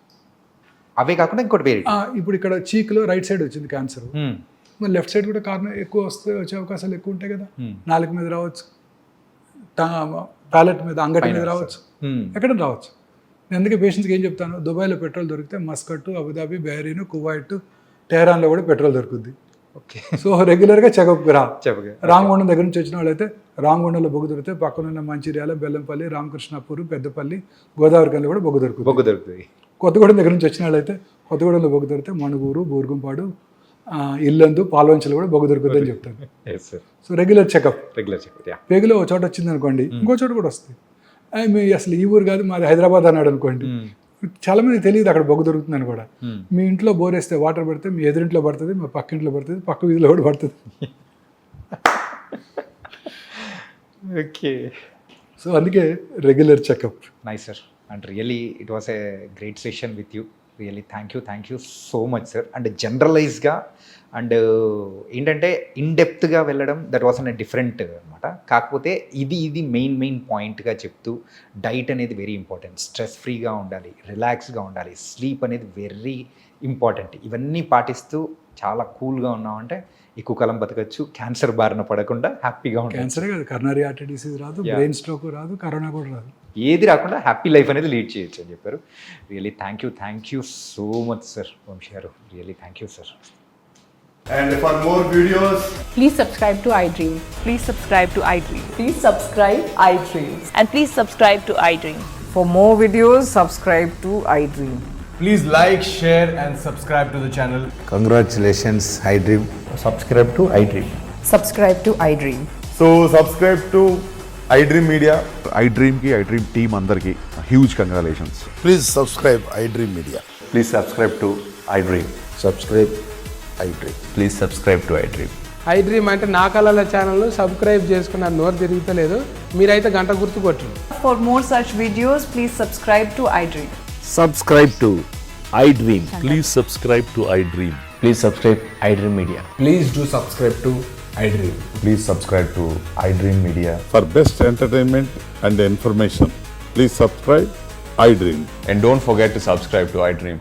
అవే కాకుండా ఇంకోటి వేరే ఇప్పుడు ఇక్కడ చీక్లో రైట్ సైడ్ వచ్చింది క్యాన్సర్, మరి లెఫ్ట్ సైడ్ కూడా కారణం ఎక్కువ వచ్చే అవకాశాలు ఎక్కువ ఉంటాయి కదా. నాలుక మీద రావచ్చు, ప్యాలెట్ మీద, అంగటి మీద రావచ్చు, ఎక్కడ రావచ్చు. నేను అందుకే పేషెంట్స్కి ఏం చెప్తాను, దుబాయ్లో పెట్రోల్ దొరికితే మస్కట్, అబుదాబి, బహ్రెయిన్, కువైట్, టెహరాన్లో కూడా పెట్రోల్ దొరుకుద్ది. ఓకే. సో రెగ్యులర్గా చెకప్కి రా. చెప్పగా రామగుండం దగ్గర నుంచి వచ్చిన వాళ్ళైతే రామగుండంలో బొగ్గు దొరికితే పక్కన ఉన్న మంచిర్యాల, బెల్లంపల్లి, రామకృష్ణాపూర్, పెద్దపల్లి, గోదావరికంలో కూడా బొగ్గు దొరుకుతుంది. బొగ్గు దొరుకుతుంది. కొత్తగూడెం దగ్గర నుంచి వచ్చిన వాళ్ళైతే కొత్తగూడెంలో బొగ్గు దొరికితే మణుగూరు, బూర్గుంపాడు, ఇల్లందు, పాల్వంచలు కూడా బొగ్గు దొరుకుతుంది అని చెప్తాను. So regular checkup. పేగులో ఒక చోట వచ్చింది అనుకోండి, ఇంకో చోట కూడా వస్తుంది. మీ అసలు ఈ ఊరు కాదు మాది హైదరాబాద్ అన్నాడు అనుకోండి, చాలా మంది తెలియదు అక్కడ బొగ్గు దొరుకుతుందని కూడా. మీ ఇంట్లో బోర్ వేస్తే వాటర్ పడితే మీ ఎదురింట్లో పడుతుంది, మా పక్క ఇంట్లో పడుతుంది, పక్క వీధిలో కూడా పడుతుంది. ఓకే. సో అందుకే regular checkup. Nice sir, and really it was a great session with you. Really thank you so much sir. And జనరలైజ్గా అండ్ ఏంటంటే ఇన్డెప్త్గా వెళ్ళడం దట్ వాస్ అన్ డిఫరెంట్ అనమాట. కాకపోతే ఇది మెయిన్ పాయింట్గా చెప్తూ డైట్ అనేది వెరీ ఇంపార్టెంట్, స్ట్రెస్ ఫ్రీగా ఉండాలి, రిలాక్స్గా ఉండాలి, స్లీప్ అనేది వెరీ ఇంపార్టెంట్. ఇవన్నీ పాటిస్తూ చాలా కూల్గా ఉన్నామంటే ఎక్కువ కాలం బతకచ్చు, క్యాన్సర్ బారిన పడకుండా హ్యాపీగా ఉంటాం. క్యాన్సరే కాదు, కరోనరీ ఆర్టరీ డిసీజ్ రాదు, బ్రెయిన్ స్ట్రోక్ రాదు, కరోనా కూడా రాదు, ఏది రాకుండా హ్యాపీ లైఫ్ అనేది లీడ్ చేయొచ్చు అని చెప్పారు. Really thank you so much sir Vamsi గారు. Really thank you sir. And for more videos, Please subscribe to iDream. Please subscribe to iDream. Please subscribe iDream. And please subscribe to iDream. For more videos, subscribe to iDream. please like, share and subscribe to the channel. Congratulations, iDream. Subscribe to iDream. Subscribe to iDream. So subscribe to iDream Media. iDream ki iDream team andarki huge congratulations. Please subscribe iDream Media. Please subscribe to iDream. Subscribe iDream. Please subscribe to iDream. iDream అంటే నా కళల ఛానల్ను subscribe చేసుకున్న నోరు తిరుగుతలేదు, మీరైతే గంట గుర్తు కొట్టండి. For more such videos, please subscribe to iDream. Subscribe to iDream. Please subscribe to iDream. Please subscribe iDream Media. Please do subscribe to iDream. Please subscribe to iDream Media. For best entertainment and information, please subscribe iDream. And don't forget to subscribe to iDream.